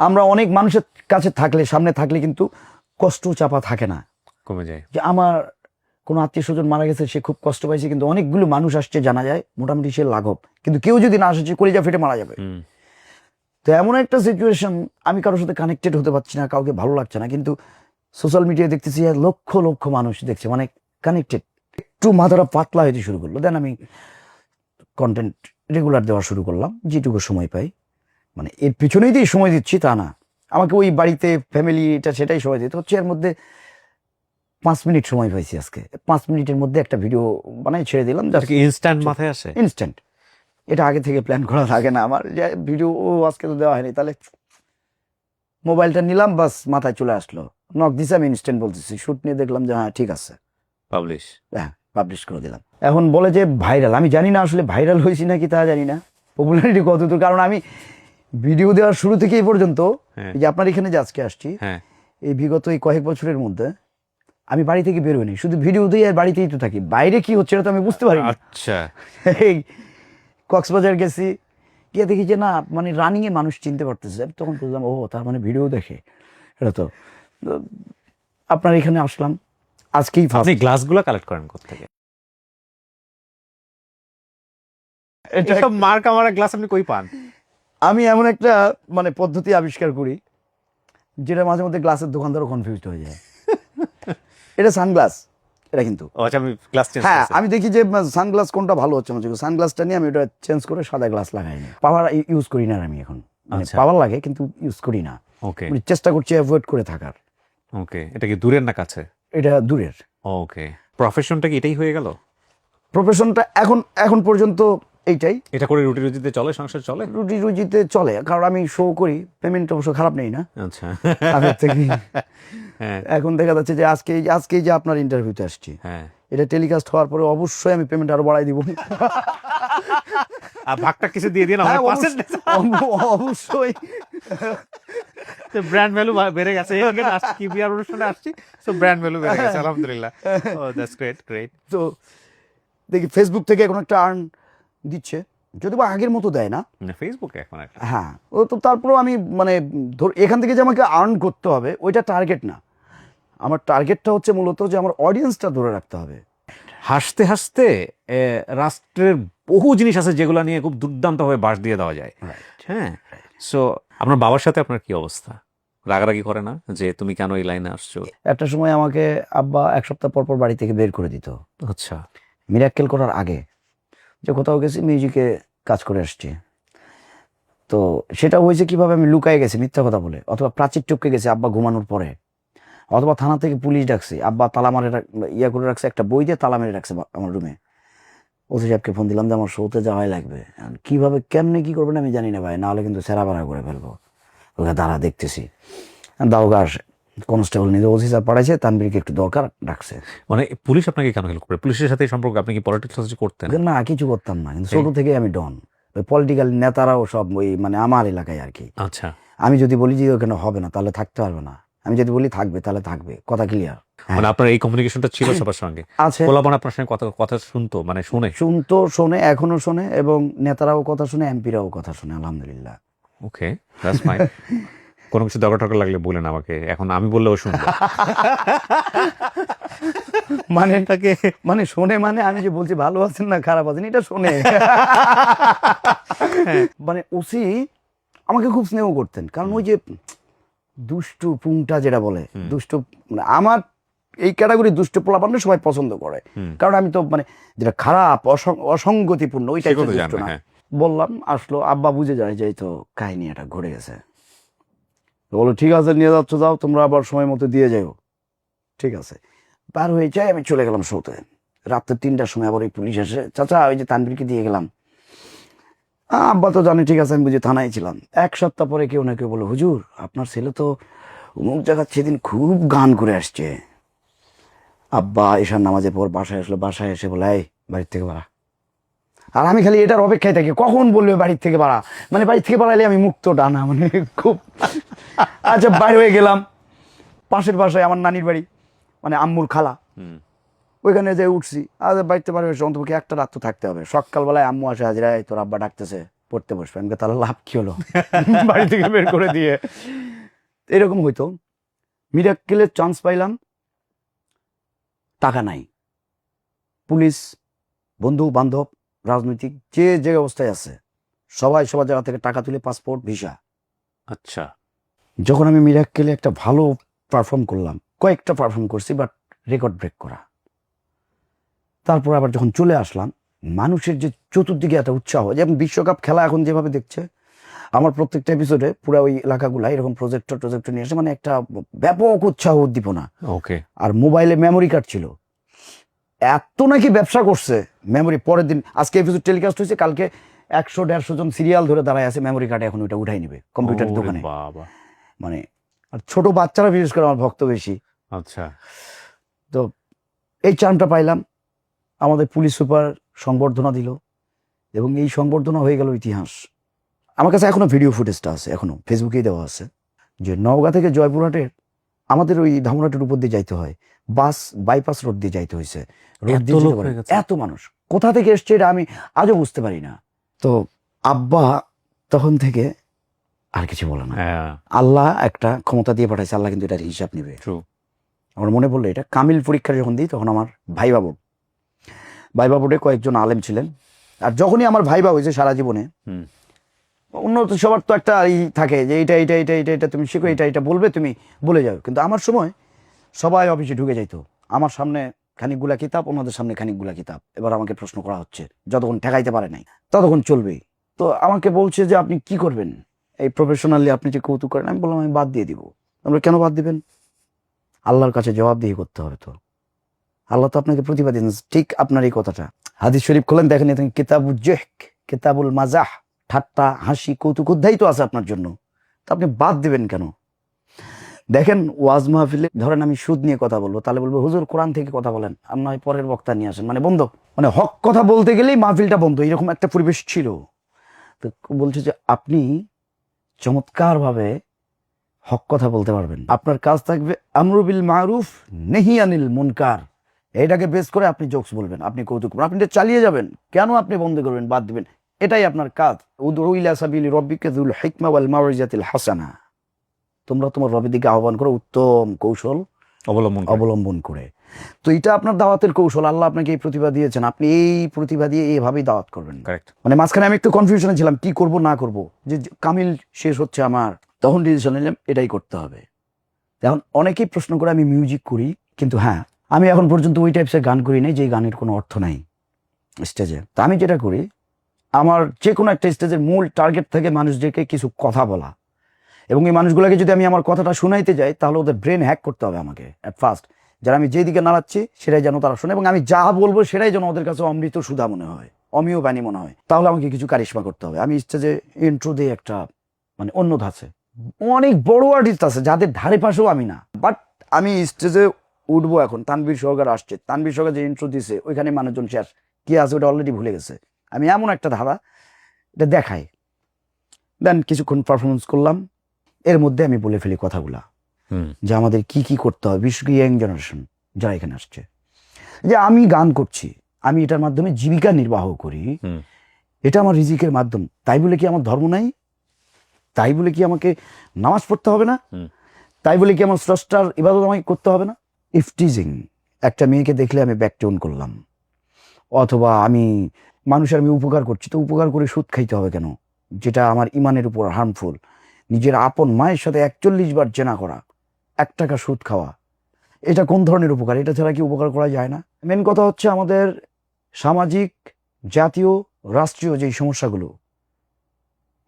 আমরা অনেক মানুষের কাছে থাকলে, সামনে থাকলে কিন্তু কষ্ট চাপা থাকে না, কমে যায়। যে আমার কোনো আত্মীয় স্বজন মারা গেছে, সে খুব কষ্ট পাইছে, কিন্তু অনেকগুলো মানুষ আসছে জানা যায়, মোটামুটি সে লাঘব। কিন্তু কেউ যদি না আসে, কলিজা ফেটে মারা যাবে। তো তো এমন একটা সিচুয়েশন, আমি কারোর সাথে কানেক্টেড হতে পারছি না, কাউকে ভালো লাগছে না, কিন্তু সোশ্যাল মিডিয়ায় দেখতেছি আর লক্ষ লক্ষ মানুষ দেখছে, মানে কানেক্টেড। একটু মাথাটা পাতলা হইতে শুরু করলো, দেন আমি কন্টেন্ট রেগুলার দেওয়া শুরু করলাম যেটুকু সময় পাই। মানে এর পিছনেই দিয়ে সময় দিচ্ছি তা না, আমাকে ওই বাড়িতে ফ্যামিলি এটা সেটাই সময় দিতে হচ্ছে। এর মধ্যে 5 মিনিট সময় পাইছি আজকে, 5 মিনিটের মধ্যে একটা ভিডিও বানাই ছেড়ে দিলাম, জাস্ট ইনস্ট্যান্ট মাথায় আসে? ইনস্ট্যান্ট। এটা আগে থেকে প্ল্যান করা লাগে না আমার, যে ভিডিও আজকে তো দেওয়া হয়নি, তাহলে মোবাইলটা নিলাম, বাস মাথায় চলে আসলো, নক দিছে, আমি ইনস্ট্যান্ট বলতেছি, শুট নিয়ে দেখলাম যে হ্যাঁ ঠিক আছে, পাবলিশ। হ্যাঁ পাবলিশ করে দিলাম। এখন বলে যে ভাইরাল, আমি জানি না আসলে ভাইরাল হয়েছি নাকি তা জানি না, পপুলারিটি কতদূর, কারণ আমি ভিডিও দেওয়ার শুরু থেকে এই পর্যন্ত, হ্যাঁ। এই যে আপনার এখানে যে আজকে আসছি, হ্যাঁ। এই বিগত এই কয়েক বছরের মধ্যে আমি বাড়ি থেকে বেরোইনি, শুধু ভিডিও দিয়ে আর বাড়িতেই তো থাকি, বাইরে কি হচ্ছে এটা তো আমি বুঝতে পারি না। আচ্ছা। এই কক্সবাজার গেছি, গিয়ে দেখি যে না, মানে রানিং এ মানুষ চিনতে পারতেছে, তখন বুঝলাম ও তার মানে ভিডিও দেখে। এটা তো আপনার এখানে আসলাম আজকেই আপনি ফার্স্ট। গ্লাসগুলো কালেক্ট করেন কোত্থেকে? এটা এসব মার্কা মারা গ্লাস আপনি কই পান? আমি এমন একটা মানে পদ্ধতি আবিষ্কার করি, যেটা মাঝে মধ্যে গ্লাসের দোকানদারও কনফিউজড হয়ে যায়। এটা সানগ্লাস, এটা কিন্তু ও আচ্ছা, আমি গ্লাস চেঞ্জ হ্যাঁ, করছি। আমি দেখি যে সানগ্লাস কোনটা ভালো হচ্ছে আমার, সানগ্লাসটা নিয়ে আমি ওটা চেঞ্জ করে সাদা গ্লাস লাগাই নি, পাওয়ার ইউজ করি না আমি এখন, মানে আচ্ছা। পাওয়ার লাগে কিন্তু ইউজ করি না, ওকে মানে চেষ্টা করছি অ্যাভয়েড করে থাকার। ওকে, এটা কি দূরের না কাছে? এটা দূরের। ওকে, প্রফেশনটা কি এটাই হয়ে গেল? প্রফেশনটা এখন এখন পর্যন্ত এইটাই, এটা করে রুটি রুজিতে চলে, সংসার চলে? রুটি রুজিতে চলে, কারণ আমি শো করি, পেমেন্ট অবশ্য খারাপ নেই না আচ্ছা। আগের থেকে। হ্যাঁ। এখন দেখা যাচ্ছে যে আজকেই যে আপনার ইন্টারভিউতে আসছি, হ্যাঁ। এটা টেলিকাস্ট হওয়ার পরে অবশ্যই আমি পেমেন্ট আরো বাড়াই দিব। আর ভাগটা কিছু দিয়ে দিন হ্যাঁ, আমার পার্সেন্টেজ। অবশ্যই। ব্র্যান্ড ভ্যালু বেড়ে গেছে, এই অঙ্গে আসছি কি বিয়ার অনুষ্ঠানে আসছি, সো ব্র্যান্ড ভ্যালু বেড়ে গেছে আলহামদুলিল্লাহ। ও দ্যাটস গ্রেট গ্রেট। তো দেখি ফেসবুক থেকে এখন একটা আর্ন দিচ্ছে, যদি বা আগের মতো দেয় না ফেসবুকে এখন একটা। হ্যাঁ, ও তো তারপরেও আমি মানে এখান থেকে যে আমাকে আর্ন করতে হবে ওইটা টার্গেট না, আমার টার্গেটটা হচ্ছে মূলত যে আমার অডিয়েন্সটা ধরে রাখতে হবে। হাসতে হাসতে রাষ্ট্রের বহু জিনিস আছে যেগুলো নিয়ে খুব দুর্দান্তভাবে বাস দিয়ে দেওয়া যায়। হ্যাঁ, সো আপনার বাবার সাথে আপনার কি অবস্থা? রাগারাগি করে না যে তুমি কেন এই লাইনে আসছো? একটা সময় আমাকে আব্বা 1 সপ্তাহ পর পর বাড়ি থেকে বের করে দিত, আচ্ছা। মিরাক্কেল করার আগে, যে কোথাও গেছি মিউজিকে কাজ করে আসছি। তো সেটা হয়েছে কিভাবে, আমি লুকায় গেছি মিথ্যা কথা বলে, অথবা প্রাচীর টপকে গেছি আব্বা ঘুমানোর পরে, অথবা থানা থেকে পুলিশ ডাকছি, আব্বা তালা মারে ইয়া করে রাখছে, একটা বই দিয়ে তালা মেরে রাখছে আমার রুমে। ওসি সাহেবকে ফোন দিলাম যে আমার শোতে যাওয়াই লাগবে, কিভাবে কেমনে কি করবেন আমি জানি না ভাই, নাহলে কিন্তু সেরা বাড়া করে ফেলবো। ওকে দাঁড়া দেখতেছি, দাওগা আসে, কনস্টেবল নিয়ে ওসি সাহেব পাঠাইছে, তানবীরকে একটু দরকার ডাকছে। মানে পুলিশ আপনাকে কেন হেল্প করে? পুলিশের সাথে এই সম্পর্ক, আপনি কি পলিটিক্স করতেন? না কিছু করতাম না, কিন্তু ছোট থেকে আমি ডন, ওই পলিটিক্যাল নেতারাও সব ওই মানে আমার এলাকায় আর কি। আচ্ছা। আমি যদি বলি যে ওখানে হবে না তাহলে থাকতে পারবে না, আমি যদি বলি থাকবে তাহলে থাকবে, কথা ক্লিয়ার। মানে আপনার এই কমিউনিকেশনটা ছিল সবার সঙ্গে? আছে, পোলাপান আপনার সঙ্গে কথা কথা শুনতো, মানে শুনে? শুনতো, শোনে, এখনো শোনে, এবং নেতারাও কথা শুনে, এমপিরাও কথা শুনে, আলহামদুলিল্লাহ। ওকে, দ্যাটস ফাইন। কোনো কিছু দরকার টরকার লাগলে বলেন আমাকে, এখন আমি বললেও শুনবো। মানে তাকে মানে শোনে, মানে আমি যে বলছি ভালো আছেন না খারাপ আছেন এটা শোনে। মানে ওসি আমাকে খুব স্নেহ করতেন, কারণ ওই যে দুষ্টু পুংটা যেটা বলে, দুষ্টু মানে আমার এই ক্যাটাগরি দুষ্ট পোলাপান সবাই পছন্দ করে, কারণ আমি তো মানে যেটা খারাপ অসঙ্গতিপূর্ণ ওই টাইপের দুষ্ট না। বললাম, আসলো, আব্বা বুঝে যায় যে এই তো কাহিনী এটা ঘুরে গেছে, বলো ঠিক আছে নিয়ে যাচ্ছ, যাও তোমরা, আবার সময় মতো দিয়ে যাও। ঠিক আছে, পার হয়ে যায়, আমি চলে গেলাম শোতে। রাত্রে 3টার সময় আবার ওই পুলিশ এসে, চাচা ওই যে তানবীরকে দিয়ে গেলাম। আব্বা তো জানে, ঠিক আছে, আমি বুঝি থানায় ছিলাম। 1 সপ্তাহ পরে কেউ না কেউ বলো, হুজুর আপনার ছেলে তো অমুক জায়গার সেদিন খুব গান করে আসছে। আব্বা এশার নামাজের পর বাসায় আসলো, বাসায় এসে বলে এই বাড়ির থেকে বাড়া। আর আমি খালি এটার অপেক্ষায় থাকি কখন বলবে বাড়ির থেকে বাড়া, মানে বাড়ির থেকে বাড়াইলে আমি মুক্ত ডানা, মানে খুব। আচ্ছা, বাইরে হয়ে গেলাম, পাশের বাসায় আমার নানির বাড়ি, মানে আম্মুর খালা, ওইখানে যে উঠছি, আর বাড়িতে পারবে অন্তপক্ষে একটা রাত তো থাকতে হবে। সকালবেলায় আম্মু আসে, হাজিরায় তোর আব্বা ডাকতেছে পড়তে বসবে, আমি তাহলে লাভ কি হলো, বাড়ি থেকে বের করে দিয়ে। এরকম হইতো। মিরাক্কেলের চান্স পাইলাম, টাকা নাই, পুলিশ, বন্ধু বান্ধব, রাজনৈতিক যে যে অবস্থায় আছে সবাই সবার জায়গা থেকে টাকা তুলে পাসপোর্ট ভিসা আচ্ছা। যখন আমি মিরাক্কেলে একটা ভালো পারফর্ম করলাম, কয়েকটা পারফর্ম করছি, বাট রেকর্ড ব্রেক করা। তারপর আবার যখন চলে আসলাম, মানুষের যে চতুর্দিকে একটা উৎসাহ, যেমন বিশ্বকাপ খেলা এখন যেভাবে দেখছে, আমার প্রত্যেকটা এপিসোডে পুরো ওই এলাকাগুলা এরকম প্রজেক্টর নিয়ে আসে, মানে একটা ব্যাপক উৎসাহ উদ্দীপনা। ওকে। আর মোবাইলে মেমোরি কার্ড ছিল, এত নাকি ব্যবসা করছে মেমোরি। পরের দিন আজকে এপিসোড টেলিকাস্ট হয়েছে, কালকে 100-150 জন সিরিয়াল ধরে দাঁড়ায় আছে, মেমোরি কার্ডে এখন ওইটা উঠাই নিবে কম্পিউটার দোকানে। বাবা। মানে আর ছোট বাচ্চারা বিশেষ করে আমার ভক্ত বেশি। আচ্ছা। তো এই চার্মটা পাইলাম, আমাদের পুলিশ সুপার সংবর্ধনা দিল, এবং এই সংবর্ধনা হয়ে গেল ইতিহাস। আমার কাছে এখনো ভিডিও ফুটেজটা আছে, এখনো ফেসবুকেই দেওয়া আছে, যে নওগাঁ থেকে জয়পুরহাটের আমাদের ওই ধামরাটের উপর দিয়ে যাইতে হয়, বাস বাইপাস রোড দিয়ে যাইতে হয়েছে, রোড দিয়ে যেতে পারে। এত মানুষ কোথা থেকে এসছে এটা আমি আজও বুঝতে পারি না। তো আব্বা তখন থেকে আর কিছু বলে না। আল্লাহ একটা ক্ষমতা দিয়ে পাঠাইছে, আল্লাহ কিন্তু এটার হিসাব নেবে। আমার মনে পড়লো, এটা কামিল পরীক্ষা যখন দিই, তখন আমার ভাইবা বোর্ডে কয়েকজন আলেম ছিলেন। আর যখনই আমার ভাইবা হয়েছে সারা জীবনে, উন্নত সবার তো একটা থাকে যে এটা তুমি শিখো, এটা বলবে, তুমি বলে যাও। কিন্তু আমার সময় সবাই অফিসে ঢুকে যাইতো, আমার সামনে খানিকগুলা কিতাব, ওনাদের সামনে খানিকগুলা কিতাব। এবার আমাকে প্রশ্ন করা হচ্ছে, যতক্ষণ ঠেকাইতে পারে নাই ততক্ষণ চলবেই। তো আমাকে বলছে যে আপনি কি করবেন এই প্রফেশনালি, আপনি যে কৌতুক করেন। আমি বললাম আমি বাদ দিয়ে দিব। আমরা কেন বাদ দিবেন? আল্লাহর কাছে জবাবদিহি করতে হবে। তো আল্লাহ তো আপনাকে প্রতিভা দিন। ঠিক আপনার এই কথাটা হাদিস শরীফ খোলেন, দেখেন কিতাবুল জেহক, কিতাবুল মাজাহ, ঠাট্টা হাসি কৌতুক অধ্যায় তো আছে আপনার জন্য, তো আপনি বাদ দিবেন কেন? দেখেন ওয়াজ মাহফিলে ধরেন আমি সুদ নিয়ে কথা বলবো, তাহলে বলবো হুজুর কোরআন থেকে কথা বলেন, আর নয় পরের বক্তা নিয়ে আসেন, মানে বন্ধ, মানে হক কথা বলতে গেলেই মাহফিলটা বন্ধ, এরকম একটা পরিবেশ ছিল। তো বলছে যে আপনি চমৎকার ভাবে হক কথা বলতে পারবেন, আপনার কাজ থাকবে আমরু বিল মারুফ নেহি আনিল মুনকার, এটাকে বেস করে আপনি জোকস বলবেন, আপনি কৌতুক করবেন, আপনি এটা চালিয়ে যাবেন। কেন আপনি বন্ধ করবেন, বাদ দিবেন? এটাই আপনার কাজ। উদউ ইলা সাবিলি রাব্বিকা যুল হিকমা ওয়াল মাউইজাতিল হাসানা, তোমরা তোমার রবের দিকে আহ্বান করো উত্তম কৌশল অবলম্বন করে। তো এটা আপনার দাওয়াতের কৌশল, আল্লাহ আপনাকে এই প্রতিভা দিয়েছেন, আপনি এই প্রতিভা দিয়ে এইভাবেই দাওয়াত করবেন। মানে মাঝখানে আমি একটু কনফিউশনে ছিলাম, কি করব না করব, যে কামিল শেষ হচ্ছে আমার, তখন ডিসিশন নিলাম এটাই করতে হবে। এখন অনেকেই প্রশ্ন করে আমি মিউজিক করি, কিন্তু হ্যাঁ, আমি এখন পর্যন্ত ওই টাইপসের গান করি নাই যে গানের কোনো অর্থ নাই স্টেজে। তা আমি যেটা করি, আমার যে কোনো একটা স্টেজের মূল টার্গেট থেকে মানুষদেরকে কিছু কথা বলা, এবং এই মানুষগুলোকে যদি আমি আমার কথাটা শোনাইতে যাই, তাহলে ওদের ব্রেন হ্যাক করতে হবে আমাকে অ্যাট ফার্স্ট, যারা আমি যেদিকে নাড়াচ্ছি সেটাই যেন তারা শোনে, এবং আমি যা বলবো সেটাই যেন ওদের কাছে অমৃত সুধা মনে হয়, অমিয় বাণী মনে হয়। তাহলে আমাকে কিছু কারিশমা করতে হবে। আমি স্টেজে ইন্ট্রো দিয়ে একটা মানে অন্য ধাঁচে, অনেক বড় আর্টিস্ট আছে যাদের ধারে পাশেও আমি না, বাট আমি স্টেজে উঠবো। এখন তানভীর সরকার আসছে, তানভীর সরকার যে ইন্ট্রো দিছে ওইখানে মানুষজন শেষ, কি আছে ওটা অলরেডি ভুলে গেছে। আমি এমন একটা ধারা এটা দেখাই, দেন কিছুক্ষণ পারফরমেন্স করলাম, এর মধ্যে আমি বলে ফেলি কথাগুলা, যে আমাদের কি কি করতে হবে, বিশেষ করে ইয়াং জেনারেশন যারা এখানে আসছে, যে আমি গান করছি, আমি এটার মাধ্যমে জীবিকা নির্বাহ করি, এটা আমার রিজিকের মাধ্যম, তাই বলে কি আমার ধর্ম নাই? তাই বলে কি আমাকে নামাজ পড়তে হবে না? তাই বলে কি আমার স্রষ্টার ইবাদত আমাকে করতে হবে না? ইফটিজিং, একটা মেয়েকে দেখলে আমি ব্যাকটোন করলাম, অথবা আমি মানুষের আমি উপকার করছি, তো উপকার করে সুদ খাইতে হবে কেন, যেটা আমার ইমানের উপর হার্মফুল। নিজের আপন মায়ের সাথে 41 বার জেনা করা, 1 টাকা সুদ খাওয়া, এটা কোন ধরনের উপকার? এটা ছাড়া কি উপকার করা যায় না? মেন কথা হচ্ছে আমাদের সামাজিক, জাতীয়, রাষ্ট্রীয় যেই সমস্যাগুলো,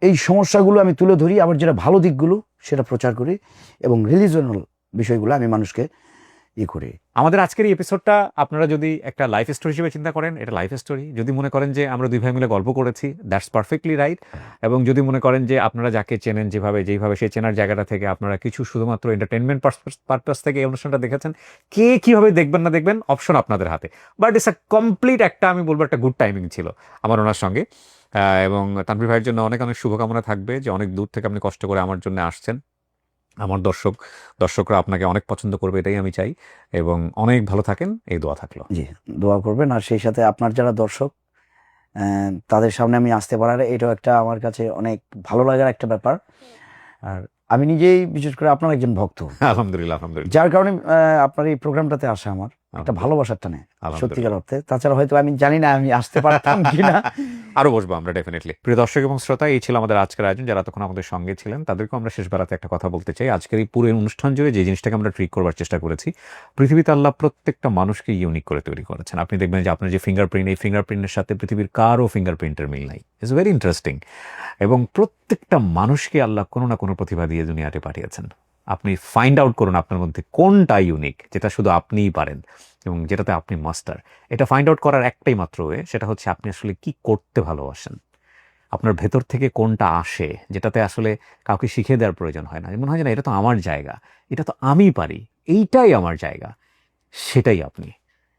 এই সমস্যাগুলো আমি তুলে ধরি, আবার যেটা ভালো দিকগুলো সেটা প্রচার করি, এবং রিলিজিয়নাল বিষয়গুলো আমি মানুষকে করি। আমাদের আজকের এই এপিসোডটা আপনারা যদি একটা লাইফ স্টোরি হিসেবে চিন্তা করেন, এটা লাইফ স্টোরি। যদি মনে করেন যে আমরা 2 ভাই মিলে গল্প করেছি, দ্যাটস পারফেক্টলি রাইট। এবং যদি মনে করেন যে আপনারা যাকে চেনেন যেইভাবে সেই চেনার জায়গাটা থেকে আপনারা কিছু শুধুমাত্র এন্টারটেনমেন্ট পারপাস থেকে এই অনুষ্ঠানটা দেখেছেন, কে কিভাবে দেখবেন না দেখবেন অপশন আপনাদের হাতে, বাট ইটস আ কমপ্লিট একটা, আমি বলবো একটা গুড টাইমিং ছিল আমার ওনার সঙ্গে। এবং তানভীর ভাইয়ের জন্য অনেক অনেক শুভকামনা থাকবে, যে অনেক দূর থেকে আপনি কষ্ট করে আমার জন্য আসছেন। আমার দর্শকরা আপনাকে অনেক পছন্দ করবে, এটাই আমি চাই, এবং অনেক ভালো থাকেন, এই দোয়া থাকলো। জি, দোয়া করবেন। আর সেই সাথে আপনার যারা দর্শক, তাদের সামনে আমি আসতে পারার এটাও একটা আমার কাছে অনেক ভালো লাগার একটা ব্যাপার। আর আমি নিজেই বিশেষ করে আপনার একজন ভক্ত, আলহামদুলিল্লাহ। যার কারণে আপনার এই প্রোগ্রামটাতে আসা আমার একটা ভালোবাসার টানে আলহামদুলিল্লাহ। সত্যিকার অর্থে। তাছাড়া হয়তো আমি জানি না আমি আসতে পারতাম কিনা। আরো বসবো আমরা ডেফিনেটলি। প্রিয় দর্শক এবং শ্রোতা, এই ছিল আমাদের আজকের আয়োজন। যারা তখন আমাদের সঙ্গে ছিলেন তাদেরকেও আমরা শেষ বেলাতে একটা কথা বলতে চাই। আজকের এই পুরো অনুষ্ঠান জুড়ে যে জিনিসটাকে আমরা ট্রিক করবার চেষ্টা করেছি, পৃথিবীতে আল্লাহ প্রত্যেকটা মানুষকে ইউনিক করে তৈরি করেছেন। আপনি দেখবেন যে আপনার যে ফিঙ্গারপ্রিন্ট, এই ফিঙ্গারপ্রিন্টের সাথে পৃথিবীর কারো ফিঙ্গারপ্রিন্টের মিল নাই। It's very interesting. এবং প্রত্যেকটা মানুষকে আল্লাহ কোনো না কোনো প্রতিভা দিয়ে দুনিয়াতে পাঠিয়েছেন। আপনি ফাইন্ড আউট করুন আপনার মধ্যে কোনটা ইউনিক, যেটা শুধু আপনিই পারেন এবং যেটাতে আপনি মাস্টার। এটা ফাইন্ড আউট করার একটাই মাত্র ওয়ে, সেটা হচ্ছে আপনি আসলে কি করতে ভালোবাসেন। আপনার ভেতর থেকে কোনটা আসে, যেটাতে আসলে কাউকে শিখিয়ে দেওয়ার প্রয়োজন হয় না। মনে হয় যে না, এটা তো আমার জায়গা, এটা তো আমি পারি, এইটাই আমার জায়গা, সেটাই আপনি।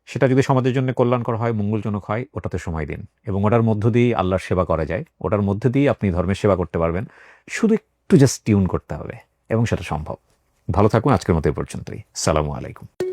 সেটা যদি সমাজের জন্য কল্যাণকর হয়, মঙ্গলজনক হয়, ওটাতে সময় দিন। এবং ওটার মধ্য দিয়েই আল্লাহর সেবা করা যায়, ওটার মধ্যে দিয়েই আপনি ধর্মের সেবা করতে পারবেন। শুধু একটু জাস্ট টিউন করতে হবে এবং সেটা সম্ভব। ভালো থাকুন, আজকের মতো এই পর্যন্তই। সালামু আলাইকুম।